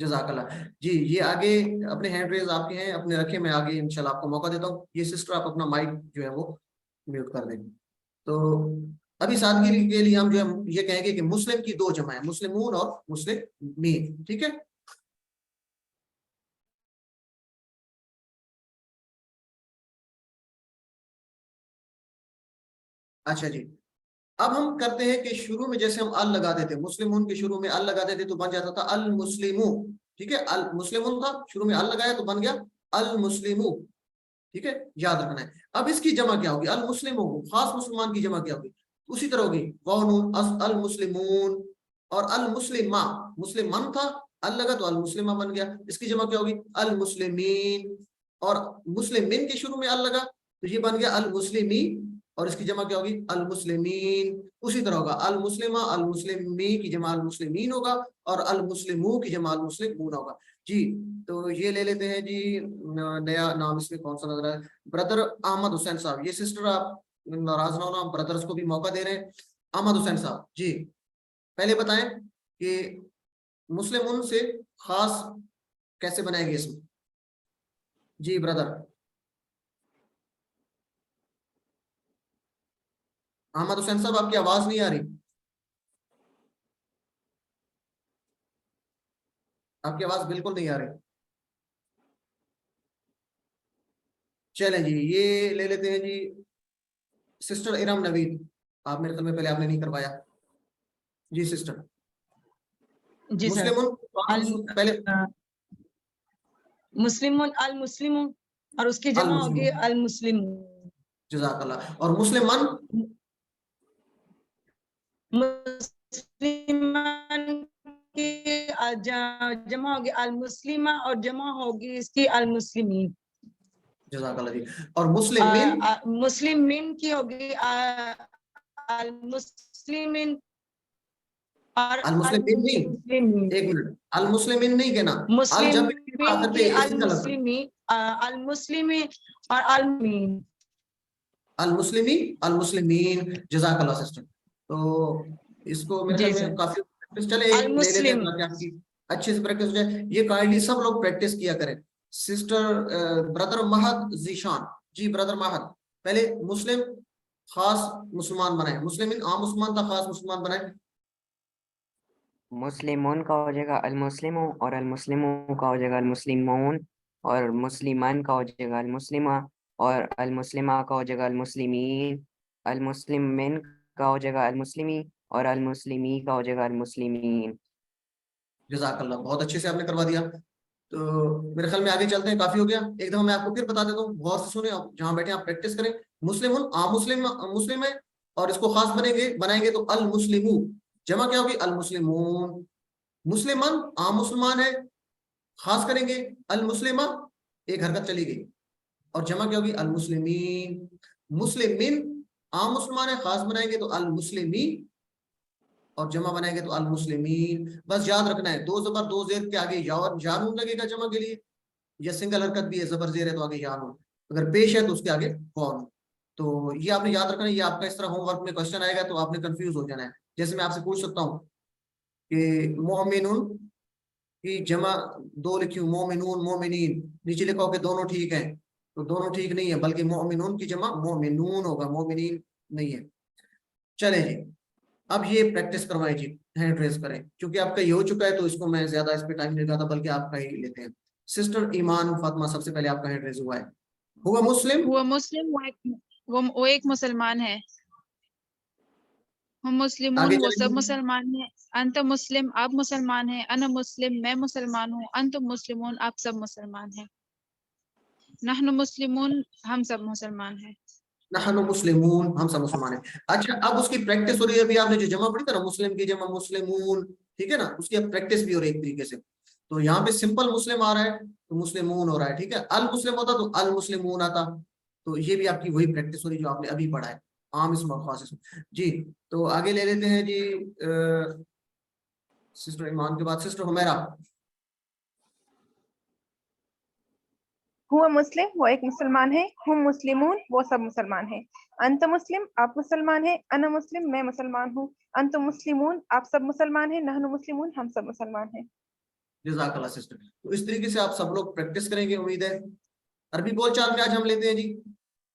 جزاک اللہ جی. یہ آگے اپنے ہینڈ ریز آپ کے ہیں اپنے رکھے, میں آگے انشاءاللہ آپ کو موقع دیتا ہوں. یہ سسٹر آپ اپنا مائک جو ہے وہ میوٹ کر دیں. تو ابھی سادگی کے لیے ہم جو ہے یہ کہیں گے کہ مسلم کی 2 جمع ہیں, مسلمون اور مسلمین. ٹھیک ہے. اچھا جی, اب ہم کرتے ہیں کہ شروع میں جیسے ہم ال لگاتے تھے, مسلمون کے شروع میں ال لگاتے تھے تو بن جاتا تھا المسلمو. ٹھیک ہے, المسلمون تھا, شروع میں ال لگایا تو بن گیا المسلمو. ٹھیک ہے, یاد رکھنا ہے. اب اس کی جمع کیا ہوگی, المسلمو, خاص مسلمان کی جمع کیا ہوگی, اسی طرح ہوگی قانون المسلمون. اور المسلمہ, مسلمان تھا, ال لگا تو المسلمہ بن گیا, اس کی جمع کیا ہوگی المسلمین. اور مسلمین کے شروع میں ال لگا تو یہ بن گیا المسلمی, اور اس کی جمع کیا ہوگی المسلمین. اسی طرح ہوگا المسلمہ, المسلمی کی جمع المسلمین ہوگا, اور المسلمو کی جمع المسلمون ہوگا. جی تو یہ لے لیتے ہیں جی, نیا نام اس میں کون سا نظر ہے, بردر احمد حسین صاحب. یہ سسٹر آپ ناراض نہ ہونا, بردرز کو بھی موقع دے رہے ہیں. احمد حسین صاحب جی پہلے بتائیں کہ مسلمون سے خاص کیسے بنائیں گے اسم. جی بردر احمد حسین صاحب, آپ کی آواز نہیں آ رہی, آپ کی آواز بالکل نہیں آ رہی. چلیں جی یہ لے لیتے ہیں جی سسٹر ارم نوید. آپ میرے خیال میں پہلے آپ نے نہیں کروایا. جی سسٹر جی سر. مسلمون پہلے مسلمون المسلمون اور اس کی جمع ہوگی المسلمون. جزاک اللہ. اور مسلمان مسلمان کی جمع ہوگی المسلمہ اور جمع ہوگی اس کی المسلمین. جزاک اللہ جی. اور مسلمین مسلمین کی ہوگی المسلمین اور المسلمین نہیں, ایک منٹ, المسلمین نہیں کہنا, مسلمین کی المسلمی, المسلمی اور المین, المسلمی المسلمین. جزاک اللہ سسٹر. تو اس کو میرے خیال میں کافی چلے لے لیتے ہیں تاکہ آپ کی اچھے سے پریکٹس ہو جائے. یہ کائنڈلی سب لوگ پریکٹس کیا کریں. سسٹر برادر مہد ذیشان. جی برادر مہد, پہلے مسلم خاص مسلمان بنائیں, مسلمین عام مسلمان تھا, خاص مسلمان بنائیں. مسلمون کا ہو جائے گا المسلموں, اور المسلموں کا ہو جائے گا المسلمون, اور مسلمان کا ہو جائے گا المسلمہ, اور المسلمہ کا ہو جائے گا المسلمین, المسلمین کا ہو جائے گا المسلمی, اور المسلمی کا ہو جائے گا المسلمین. جزاک اللہ, بہت اچھے سے آپ نے کروا دیا. تو میرے خیال میں آگے چلتے ہیں, کافی ہو گیا. ایک دفعہ میں آپ کو پھر بتا دیتا ہوں, غور سے سنیں, جہاں بیٹھے آپ پریکٹس کریں. مسلمون عام مسلم ہے, اور اس کو خاص بنائیں گے تو المسلمو, جمع کیا ہوگی المسلمون. مسلمان عام مسلمان ہے, خاص کریں گے المسلمہ, ایک حرکت چلی گئی, اور جمع کیا ہوگی المسلمین. مسلمین عام مسلمان ہے, خاص بنائیں گے تو المسلمی, اور جمع بنائیں گے تو المسلمین. بس یاد رکھنا ہے 2 زبر 2 زیر کے آگے یانون لگے گا جمع کے لیے, یا سنگل حرکت بھی ہے, زبر زیر ہے تو آگے یانون, اگر پیش ہے تو اس کے آگے واو. تو یہ آپ نے یاد رکھنا ہے. یہ آپ کا اس طرح ہوم ورک میں کوشچن آئے گا تو آپ نے کنفیوز ہو جانا ہے. جیسے میں آپ سے پوچھ سکتا ہوں کہ مومنون کی جمع 2 لکھی ہوں, مومنون مومنین, نیچے لکھا ہو کہ دونوں ٹھیک ہیں, تو دونوں ٹھیک نہیں ہے, بلکہ مومنون کی جمع مومنون ہوگا, مومنین نہیں ہے. چلیں جی اب یہ پریکٹس کروائیں جی, ہینڈ ریز کریں, کیونکہ آپ کا یہ ہو چکا ہے تو اس کو میں زیادہ اس پہ ٹائم نہیں لگاتا, بلکہ آپ کا ہی لیتے ہیں. سسٹر ایمان فاطمہ, سب سے پہلے آپ کا ہینڈ ریز ہوا ہے. ہوا مسلم, وہ مسلم وہ ایک مسلمان ہے. ہم مسلمون آگے وہ چلیں سب گے. مسلمان ہیں. انت مسلم آپ مسلمان ہیں. انا مسلم میں مسلمان ہوں. انتم مسلمون آپ سب مسلمان ہیں. نحن مسلمون ہم سب مسلمان ہیں. نحن مسلمون ہم سب مسلمان ہیں. اچھا اب اس کی پریکٹس ہو رہی ہے. ابھی آپ نے جو جمع پڑھی تھا نا, مسلم کی جمع مسلمون, ٹھیک ہے نا, اس کی اب پریکٹس بھی ہو رہی ہے ایک طریقے سے. تو یہاں پہ سمپل مسلم آ رہا ہے تو مسلمون ہو رہا ہے, ٹھیک ہے. المسلم ہوتا تو المسلمون آتا. تو یہ بھی آپ کی وہی پریکٹس ہو رہی جو آپ نے ابھی پڑھا ہے, عام اسم اور خاص اسم. جی تو آگے لے لیتے ہیں جی سسٹر ایمان کے بعد سسٹر حمیرہ. ہوا مسلم وہ ایک مسلمان ہے. ہم مسلمون وہ سب مسلمان ہیں. انت مسلم آپ مسلمان ہیں. انا مسلم میں مسلمان ہوں. انتم مسلمون آپ سب مسلمان ہیں. نحن مسلمون ہم سب مسلمان ہیں. جزاک اللہ سسٹر. تو اس طریقے سے آپ سب لوگ پریکٹس کریں گے امید ہے. عربی بول چال میں آج ہم لیتے ہیں جی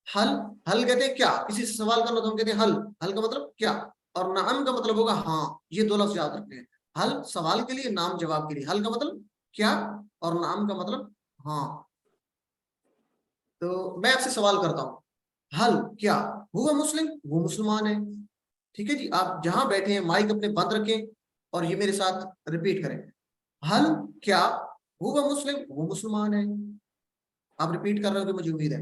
حل. حل کہتے ہیں کیا, کسی سے سوال کرنا تو ہم کہتے ہیں حل. حل کا مطلب کیا, اور نعم کا مطلب ہوگا ہاں. یہ دو لفظ یاد رکھتے ہیں. حل سوال کے لیے, نام جواب کے لیے. حل کا مطلب کیا اور نعم کا مطلب ہاں. تو میں آپ سے سوال کرتا ہوں, حل کیا, ہوا مسلم, وہ مسلمان ہے. ٹھیک ہے جی, آپ جہاں بیٹھے ہیں مائک اپنے بند رکھیں اور یہ میرے ساتھ ریپیٹ کریں. حل کیا, ہوا مسلم, وہ مسلمان ہے. آپ ریپیٹ کر رہے ہو کہ مجھے امید ہے.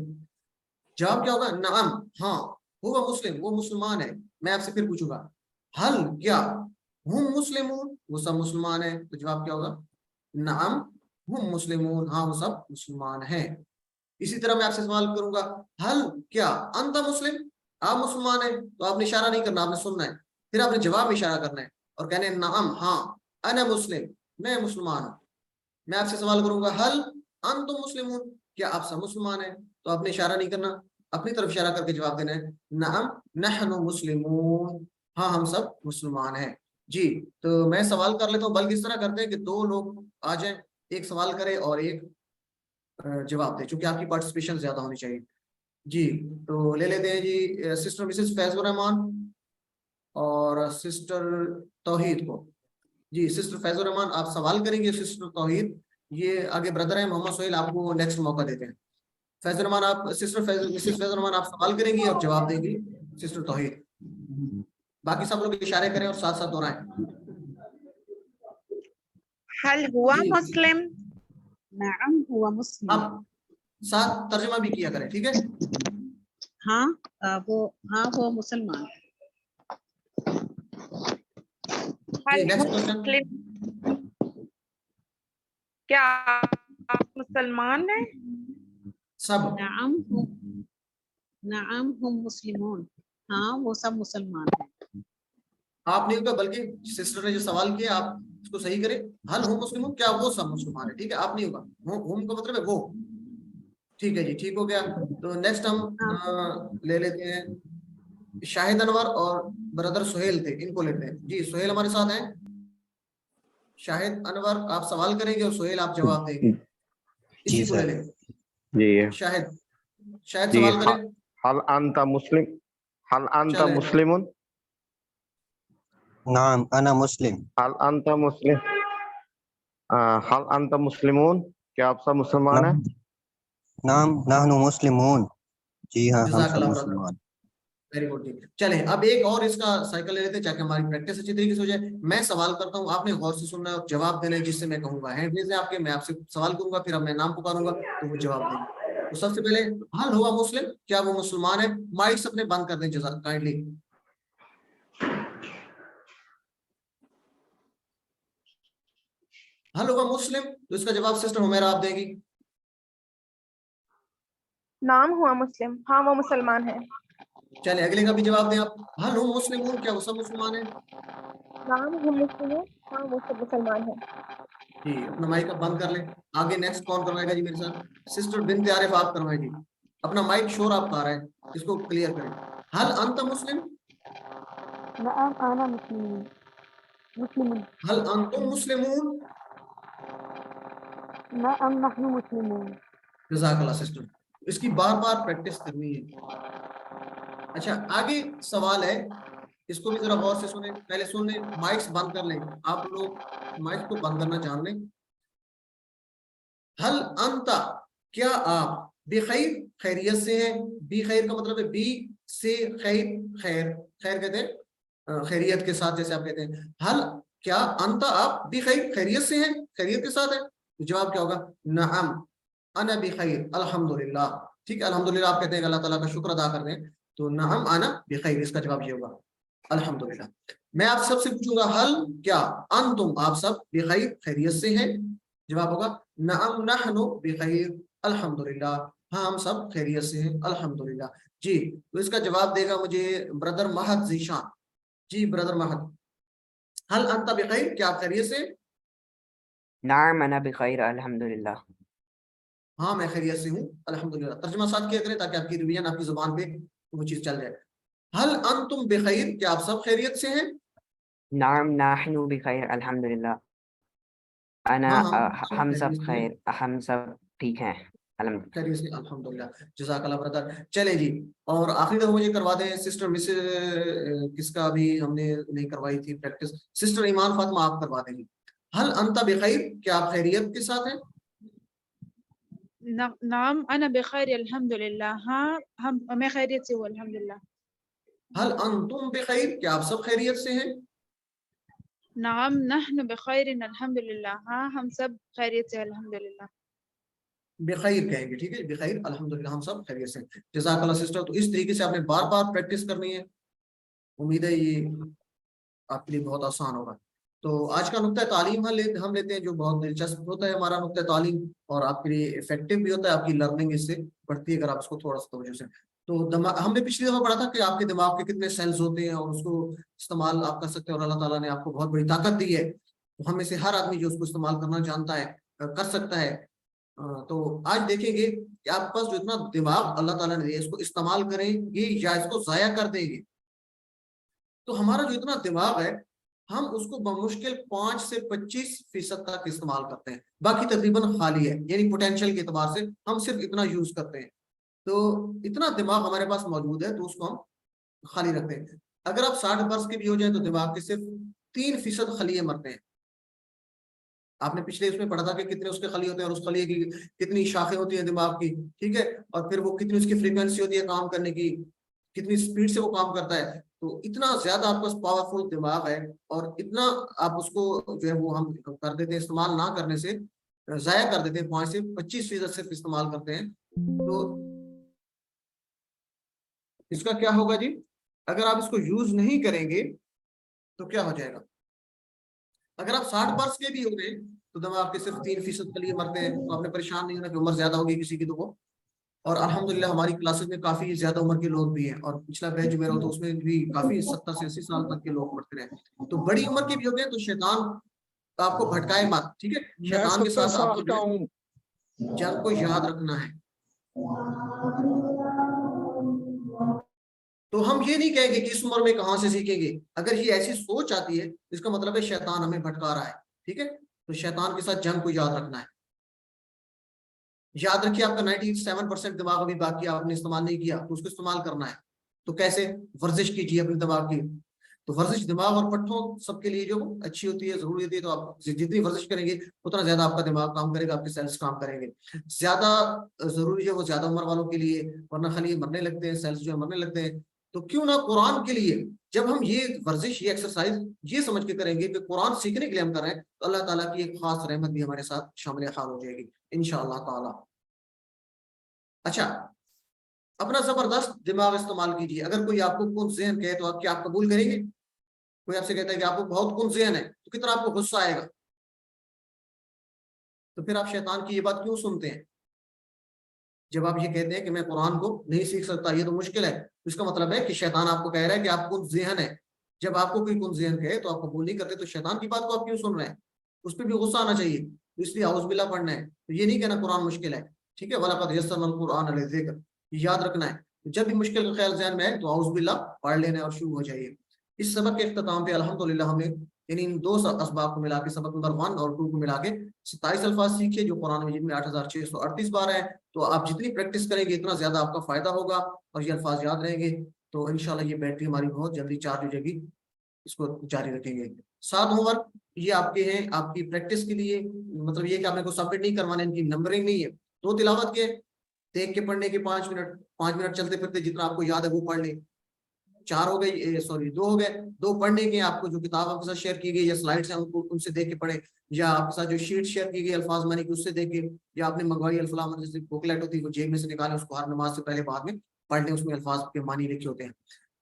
جواب کیا ہوگا, نعم ہاں, ہوا مسلم, وہ مسلمان ہے. میں آپ سے پھر پوچھوں گا حل کیا, ہم مسلمون, وہ سب مسلمان ہیں. تو جواب کیا ہوگا, نعم ہم مسلمون, ہاں وہ سب مسلمان ہیں. اسی طرح میں آپ سے سوال کروں گا حل کیا, انت مسلم, آپ مسلمان ہیں. تو آپ نے اشارہ نہیں کرنا, آپ نے سننا ہے. پھر آپ نے جواب میں اشارہ کرنا ہے اور کہنا ہے نعم ہاں, انا مسلم, میں مسلمان ہوں. میں آپ سے سوال کروں گا حل انتم مسلمون, کیا آپ سب مسلمان ہیں. تو آپ نے اشارہ نہیں کرنا, اپنی طرف اشارہ کر کے جواب دینا ہے نعم نحن مسلمون, ہاں ہم سب مسلمان ہیں. جی تو میں سوال کر لیتا ہوں, بلکہ اس طرح کرتے ہیں کہ دو لوگ آ جائیں, ایک سوال کرے اور ایک جواب دے, چونکہ آپ کی پارٹیسپیشن زیادہ ہونی چاہیے. جی تو لے لیتے ہیں جی سسٹر مسز فیض الرحمان اور سسٹر توحید کو. جی سسٹر فیض الرحمان آپ سوال کریں گے, سسٹر توحید یہ آگے بردر ہیں محمد سہیل, آپ کو نیکسٹ موقع دیتے ہیں. فیض الرحمان آپ, سسٹر مسز فیض الرحمان آپ سوال کریں گی اور جواب دیں گی سسٹر توحید. باقی سب لوگ اشارے کریں اور ساتھ ساتھ دہرائیں. حل ہوا مسلم, نعم ہوا مسلم. آپ ساتھ ترجمہ بھی کیا کریں, ٹھیک ہے. ہاں وہ مسلمان. حل نیکسٹ ہوا کوشچن. مسلم, کیا آپ مسلمان ہیں. سب نعم ہم مسلمون, ہاں وہ سب مسلمان ہیں. آپ نہیں ہوگا, بلکہ سسٹر نے جو سوال کیا آپ اس کو صحیح کریں. حل ہم مسلمون, کیا وہ سب مسلمان ہیں. ٹھیک ہے, آپ نہیں ہوگا, ہم کا مطلب ہے وہ. ٹھیک ہے جی, ٹھیک ہو گیا. تو نیکسٹ ہم لے لیتے ہیں شاہد انور اور بردر سہیل تھے, ان کو لیتے ہیں. جی سہیل ہمارے ساتھ ہیں. شاہد انور آپ سوال کریں گے اور سہیل آپ جواب دیں گے. اسی کو لے لیں. جی شاہد جی, سوال کریں. حل انت مسلم, حل انت چلیں. مسلمون. نعم انا مسلم. حل انت مسلم, حل انت مسلمون, کیا آپ سب مسلمان ہیں. نعم نحن مسلمون, جی ہاں ہم جزاک سب اللہ مسلمان. Very good. چلیں اب ایک اور اس کا سائیکل لے لیتے ہیں تاکہ ہماری پریکٹس اچھی طریقے سے ہو جائے. میں سوال کرتا ہوں, آپ نے غور سے سننا ہے اور جواب دینا ہے جس سے میں کہوں گا. ہینڈ ریز ہے آپ کے, میں آپ سے سوال کروں گا, پھر اب میں نام پکاروں گا تو وہ جواب دیں گے. تو سب سے پہلے حل ہوا مسلم, کیا وہ مسلمان ہے. مائکس اپنے بند کر دیں جزاک کائنڈلی. حل ہوا مسلم, تو اس کا جواب سسٹر حمیرہ آپ دیں گی. نام ہوا مسلم, ہاں وہ مسلمان ہے. چلے اگلے کا بھی جواب دیں آپ. حل ہم مسلمون, کیا وہ سب مسلمان ہیں. نام ہم مسلمون, ہاں وہ سب مسلمان ہیں. جی اپنا مائک اب بند کر لیں. آگے نیکسٹ کون کروائے گا جی میرے ساتھ. سسٹر بنت عارف آپ کروائیں جی. اپنا مائک شور آپ کا آ رہا ہے, اس کو کلیئر کریں. حل انت مسلم, نعم انا مسلمون. حل انتم مسلمون. نعم نحن مسلمون. جزاک اللہ سسٹر. اس کی بار بار پریکٹس کرنی ہے. اچھا آگے سوال ہے, اس کو بھی ذرا غور سے سنیں. پہلے سن لیں, مائکس بند کر لیں. آپ لوگ مائک کو بند کرنا جان لیں. حل انت, کیا آپ بخیر, خیریت سے ہیں. بخیر کا مطلب ہے بی سے خیر, خیر خیر کہتے ہیں خیریت کے ساتھ, جیسے آپ کہتے ہیں. حل کیا انت, آپ بخیر, خیریت سے ہیں, خیریت کے ساتھ ہیں. جواب کیا ہوگا, نعم انا بخیر الحمدللہ. ٹھیک ہے, الحمدللہ آپ کہتے ہیں کہ اللہ تعالیٰ کا شکر ادا کر دیں. تو نعم انا بخیر, اس کا جواب یہ ہوگا الحمدللہ. میں آپ سب سے پوچھوں گا حل کیا انتم, آپ سب بخیر, خیریت سے ہیں. جواب ہوگا نعم نحن بخیر الحمدللہ, ہاں ہم سب خیریت سے ہیں الحمدللہ. جی تو اس کا جواب دے گا مجھے بردر مہد ذیشان. جی بردر مہد, حل انت بخیر, کیا آپ خیریت سے. نعم انا بخیر الحمدللہ. ہاں میں خیریت سے ہوں الحمدللہ. ترجمہ ساتھ کیا کریں تاکہ آپ کی ریویژن آپ کی زبان پہ وہ چیز چل جائے. حل انتم بخیر, کیا آپ سب خیریت سے ہیں. نعم نحن بخیر الحمدللہ. انا ہاں ہم سب خیریت سے ہیں۔ خیر، ہم سب ٹھیک ہیں الحمد خیریت سے الحمدللہ، جزاک اللہ برادر۔ چلیں جی، اور آخری دفعہ مجھے کروا دیں سسٹر مس کس کا بھی ہم نے نہیں کروائی تھی پریکٹس، سسٹر ایمان فاطمہ آپ کروا دیں گی۔ حل انت بخیر، کیا آپ خیریت کے ساتھ ہیں؟ نعم انا بخیر الحمد للہ، ہاں میں خیریت سے ہوں الحمد للہ۔ حل انتم بخیر، کیا آپ سب خیریت سے ہیں؟ نعم نحن بخیر الحمد للہ، ہاں ہم سب خیریت سے الحمد للہ۔ بخیر کہیں گے، ٹھیک ہے، بخیر الحمدللہ ہم سب خیریت سے ہیں۔ جزاک اللہ سسٹر، تو اس طریقے سے آپ نے بار بار پریکٹس کرنی ہے، امید ہے یہ آپ کے لیے بہت آسان ہوگا۔ تو آج کا نقطہ تعلیم ہم لیتے ہیں جو بہت دلچسپ ہوتا ہے ہمارا نقطہ تعلیم، اور آپ کے لیے افیکٹو بھی ہوتا ہے، آپ کی لرننگ اس سے بڑھتی ہے اگر آپ اس کو تھوڑا سا توجہ سے۔ تو ہم نے پچھلی دفعہ پڑھا تھا کہ آپ کے دماغ کے کتنے سیلز ہوتے ہیں اور اس کو استعمال آپ کر سکتے ہیں، اور اللہ تعالیٰ نے آپ کو بہت بڑی طاقت دی ہے، تو ہم میں سے ہر آدمی جو اس کو استعمال کرنا جانتا ہے کر سکتا ہے۔ تو آج دیکھیں گے کہ آپ کے پاس جو اتنا دماغ اللہ تعالیٰ نے دیا اس کو استعمال کریں گے یا اس کو ضائع کر دیں گے۔ تو ہمارا جو اتنا دماغ ہے ہم اس کو بمشکل 5 سے 25% تک استعمال کرتے ہیں، باقی تقریباً خالی ہے، یعنی پوٹینشیل کے اعتبار سے ہم صرف اتنا یوز کرتے ہیں۔ تو اتنا دماغ ہمارے پاس موجود ہے تو اس کو ہم خالی رکھتے ہیں۔ اگر آپ 60 برس کے بھی ہو جائیں تو دماغ کے صرف 3% خلیے مرتے ہیں۔ آپ نے پچھلے اس میں پڑھا تھا کہ کتنے اس کے خلیے ہوتے ہیں اور اس خلیے کی کتنی شاخیں ہوتی ہیں دماغ کی، ٹھیک ہے، اور پھر وہ کتنی اس کی فریکوینسی ہوتی ہے کام کرنے کی، کتنی سپیڈ سے وہ کام کرتا ہے۔ تو اتنا زیادہ آپ کے پاس پاورفل دماغ ہے، اور اتنا آپ اس کو جو ہے وہ ہم کر دیتے ہیں، استعمال نہ کرنے سے ضائع کر دیتے ہیں، 5 سے 25% صرف استعمال کرتے ہیں۔ تو اس کا کیا ہوگا جی؟ اگر آپ اس کو یوز نہیں کریں گے تو کیا ہو جائے گا؟ اگر آپ 60 برس کے بھی ہو گئے تو دماغ کے صرف 3% کے لیے مرتے ہیں، تو آپ نے پریشان نہیں ہونا کہ عمر زیادہ ہوگی کسی کی تو وہ، اور الحمدللہ ہماری کلاسز میں کافی زیادہ عمر کے لوگ بھی ہیں، اور پچھلا بیچ میرا تو اس میں بھی کافی 70 سے 80 سال تک کے لوگ پڑھتے رہے۔ تو بڑی عمر کے بھی ہو گئے تو شیطان آپ کو بھٹکائے مت، ٹھیک ہے، شیطان کے ساتھ آپ کو جنگ کو یاد رکھنا ہے۔ تو ہم یہ نہیں کہیں گے کہ اس عمر میں کہاں سے سیکھیں گے، اگر یہ ایسی سوچ آتی ہے اس کا مطلب ہے شیطان ہمیں بھٹکا رہا ہے، ٹھیک ہے، تو شیطان کے ساتھ جنگ کو یاد رکھنا ہے۔ یاد رکھیے آپ کا 97% دماغ ابھی باقی آپ نے استعمال نہیں کیا، تو اس کو استعمال کرنا ہے۔ تو کیسے؟ ورزش کیجیے اپنے دماغ کی، تو ورزش دماغ اور پٹھوں سب کے لیے جو اچھی ہوتی ہے، ضروری ہوتی ہے، تو آپ جتنی ورزش کریں گے اتنا زیادہ آپ کا دماغ کام کرے گا، آپ کے سیلز کام کریں گے۔ زیادہ ضروری ہے وہ زیادہ عمر والوں کے لیے، ورنہ خالی مرنے لگتے ہیں، سیلز جو ہے مرنے لگتے ہیں۔ تو کیوں نہ قرآن کے لیے جب ہم یہ ورزش، یہ ایکسرسائز یہ سمجھ کے کریں گے کہ قرآن سیکھنے کے لیے ہم کر رہے ہیں، تو اللہ تعالیٰ کی ایک خاص رحمت بھی ہمارے ساتھ شامل حال ہو جائے گی انشاءاللہ تعالیٰ۔ اچھا، اپنا زبردست دماغ استعمال کیجیے۔ اگر کوئی آپ کو کن ذہن کہے تو آپ کیا آپ قبول کریں گے؟ کوئی آپ سے کہتا ہے کہ آپ کو بہت کن ذہن ہے تو کتنا آپ کو غصہ آئے گا؟ تو پھر آپ شیطان کی یہ بات کیوں سنتے ہیں؟ جب آپ یہ کہتے ہیں کہ میں قرآن کو نہیں سیکھ سکتا، یہ تو مشکل ہے، تو اس کا مطلب ہے کہ شیطان آپ کو کہہ رہا ہے کہ آپ کن ذہن ہے۔ جب آپ کو کوئی کن ذہن کہے تو آپ قبول نہیں کرتے، تو شیطان کی بات کو آپ کیوں سن رہے ہیں؟ اس پہ بھی غصہ آنا چاہیے، اس لیے اعوذ باللہ پڑھنا ہے۔ تو یہ نہیں کہنا قرآن مشکل ہے، ٹھیک ہے، وَلَقَدْ يَسَّرْنَا الْقُرْآنَ لِلذِّكْرِ، یہ یاد رکھنا ہے۔ جب بھی مشکل کا خیال ذہن میں ہے تو اعوذ باللہ پڑھ لینا اور شروع ہو جائیے۔ اس سبق کے اختتام پہ الحمدللہ ہم نے یعنی ان 2 اسباق کو ملا کے، سبق نمبر 1 اور 2 کو ملا کے 27 الفاظ سیکھے جو قرآن مجید میں 8638 بار ہیں۔ تو آپ جتنی پریکٹس کریں گے اتنا زیادہ آپ کا فائدہ ہوگا اور یہ الفاظ یاد رہیں گے، تو انشاءاللہ یہ بیٹری ہماری بہت جلدی چارج ہو جائے گی۔ اس کو جاری رکھیں گے۔ 7 ہوم ورک یہ آپ کے ہیں، آپ کی پریکٹس کے لیے، مطلب یہ کہ آپ نے کو سبمٹ نہیں کروانا، ان کی نمبرنگ نہیں ہے۔ 2 تلاوت کے، دیکھ کے پڑھنے کے 5 منٹ چلتے پھرتے جتنا آپ کو یاد ہے وہ پڑھ لیں۔ 4 ہو گئی، 2 ہو گئے، 2 پڑھنے کے، آپ کو جو کتاب آپ کے ساتھ شیئر کی گئی یا سلائڈس ہیں ان سے دیکھ کے پڑھیں، یا آپ کے ساتھ جو شیٹ شیئر کی گئی الفاظ معنی کی اس سے دیکھ کے، یا آپ نے منگوائی الفلام جیسے بکلیٹ ہوتی ہے وہ جیب میں سے نکالیں، اس کو ہر نماز سے پہلے بعد میں پڑھ لیں، اس میں الفاظ کے معنی لکھے ہوتے ہیں۔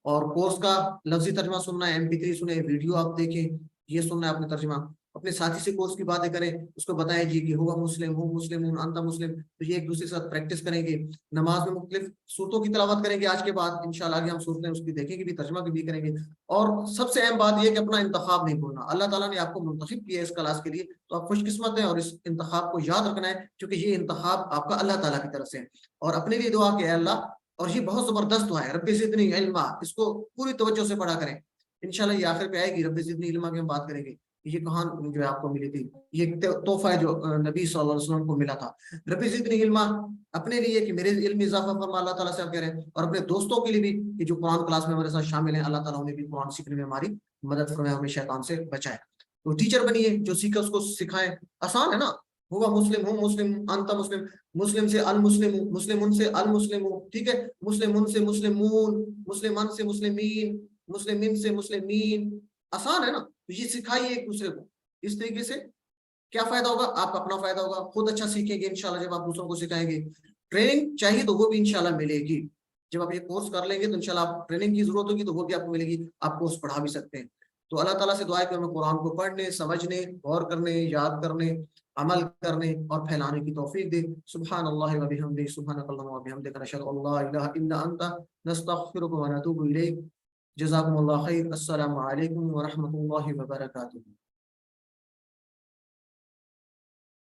اور کورس کا لفظی ترجمہ سننا ہے، MP3 سنیں، ویڈیو آپ دیکھیں، یہ سننا ہے اپنے ترجمہ، اپنے ساتھی سے کورس کی باتیں کریں، اس کو بتائیں جی کہ ہوا مسلم، ہوں مسلم، انت مسلم، تو یہ ایک دوسرے کے ساتھ پریکٹس کریں گے۔ نماز میں مختلف صورتوں کی تلاوت کریں گے، آج کے بعد انشاءاللہ آگے ہم صورتیں اس کی دیکھیں گے بھی، ترجمہ بھی کریں گے۔ اور سب سے اہم بات یہ ہے کہ اپنا انتخاب نہیں بھولنا، اللہ تعالیٰ نے آپ کو منتخب کیا ہے اس کلاس کے لیے، تو آپ خوش قسمت ہیں، اور اس انتخاب کو یاد رکھنا ہے کیونکہ یہ انتخاب آپ کا اللہ تعالیٰ کی طرف سے ہے۔ اور اپنے لیے دعا کہ اے اللہ، اور یہ بہت زبردست دعا ہے، رب زدنی علما، اس کو پوری توجہ سے پڑھا کریں، انشاءاللہ یہ آخر پہ آئے گی، رب زدنی علما کی ہم بات کریں گے، یہ کہاں جو ہے آپ کو ملی تھی، یہ تحفہ ہے جو نبی صلی اللہ علیہ وسلم کو ملا تھا. ربی زدنی علما، اپنے لیے کہ میرے علم میں اضافہ فرما، اللہ تعالیٰ سے آپ کہہ رہے ہیں، اور اپنے دوستوں کے لیے بھی کہ جو قرآن کلاس میں ہمارے ساتھ شامل ہیں، اللہ تعالیٰ انہیں بھی قرآن سیکھنے میں ہماری مدد فرمائے، ہمیں شیطان سے بچائے. تو ٹیچر بنیے جو سیکھے اس کو سکھائیں. آسان ہے نا، ہوا مسلم، ہوں مسلم، انت مسلم، مسلم سے المسلم، مسلمون سے المسلم، ٹھیک ہے، مسلمون سے مسلمون، مسلمان سے مسلمین، مسلمین سے مسلمین. آسان ہے نا. تو یہ سکھائیے ایک دوسرے کو. اس طریقے سے کیا فائدہ ہوگا؟ آپ کا اپنا فائدہ ہوگا، خود اچھا سیکھیں گے انشاءاللہ. جب آپ دوسروں کو سکھائیں گے، ٹریننگ چاہیے تو وہ بھی انشاءاللہ ملے گی. جب آپ یہ کورس کر لیں گے تو انشاءاللہ آپ ٹریننگ کی ضرورت ہوگی تو وہ بھی آپ کو ملے گی، آپ کورس پڑھا بھی سکتے ہیں. تو اللہ تعالیٰ سے دعا ہے کہ ہمیں قرآن کو پڑھنے، سمجھنے، غور کرنے، یاد کرنے، عمل کرنے اور پھیلانے کی توفیق دے. سبحان اللہ و بحمدہ، سبحانک اللہم و بحمدک، نشہد ان لا الہ الا انت، نستغفرک و نتوب الیک. جزاکم اللہ خیر. السلام علیکم ورحمۃ اللہ وبرکاتہ.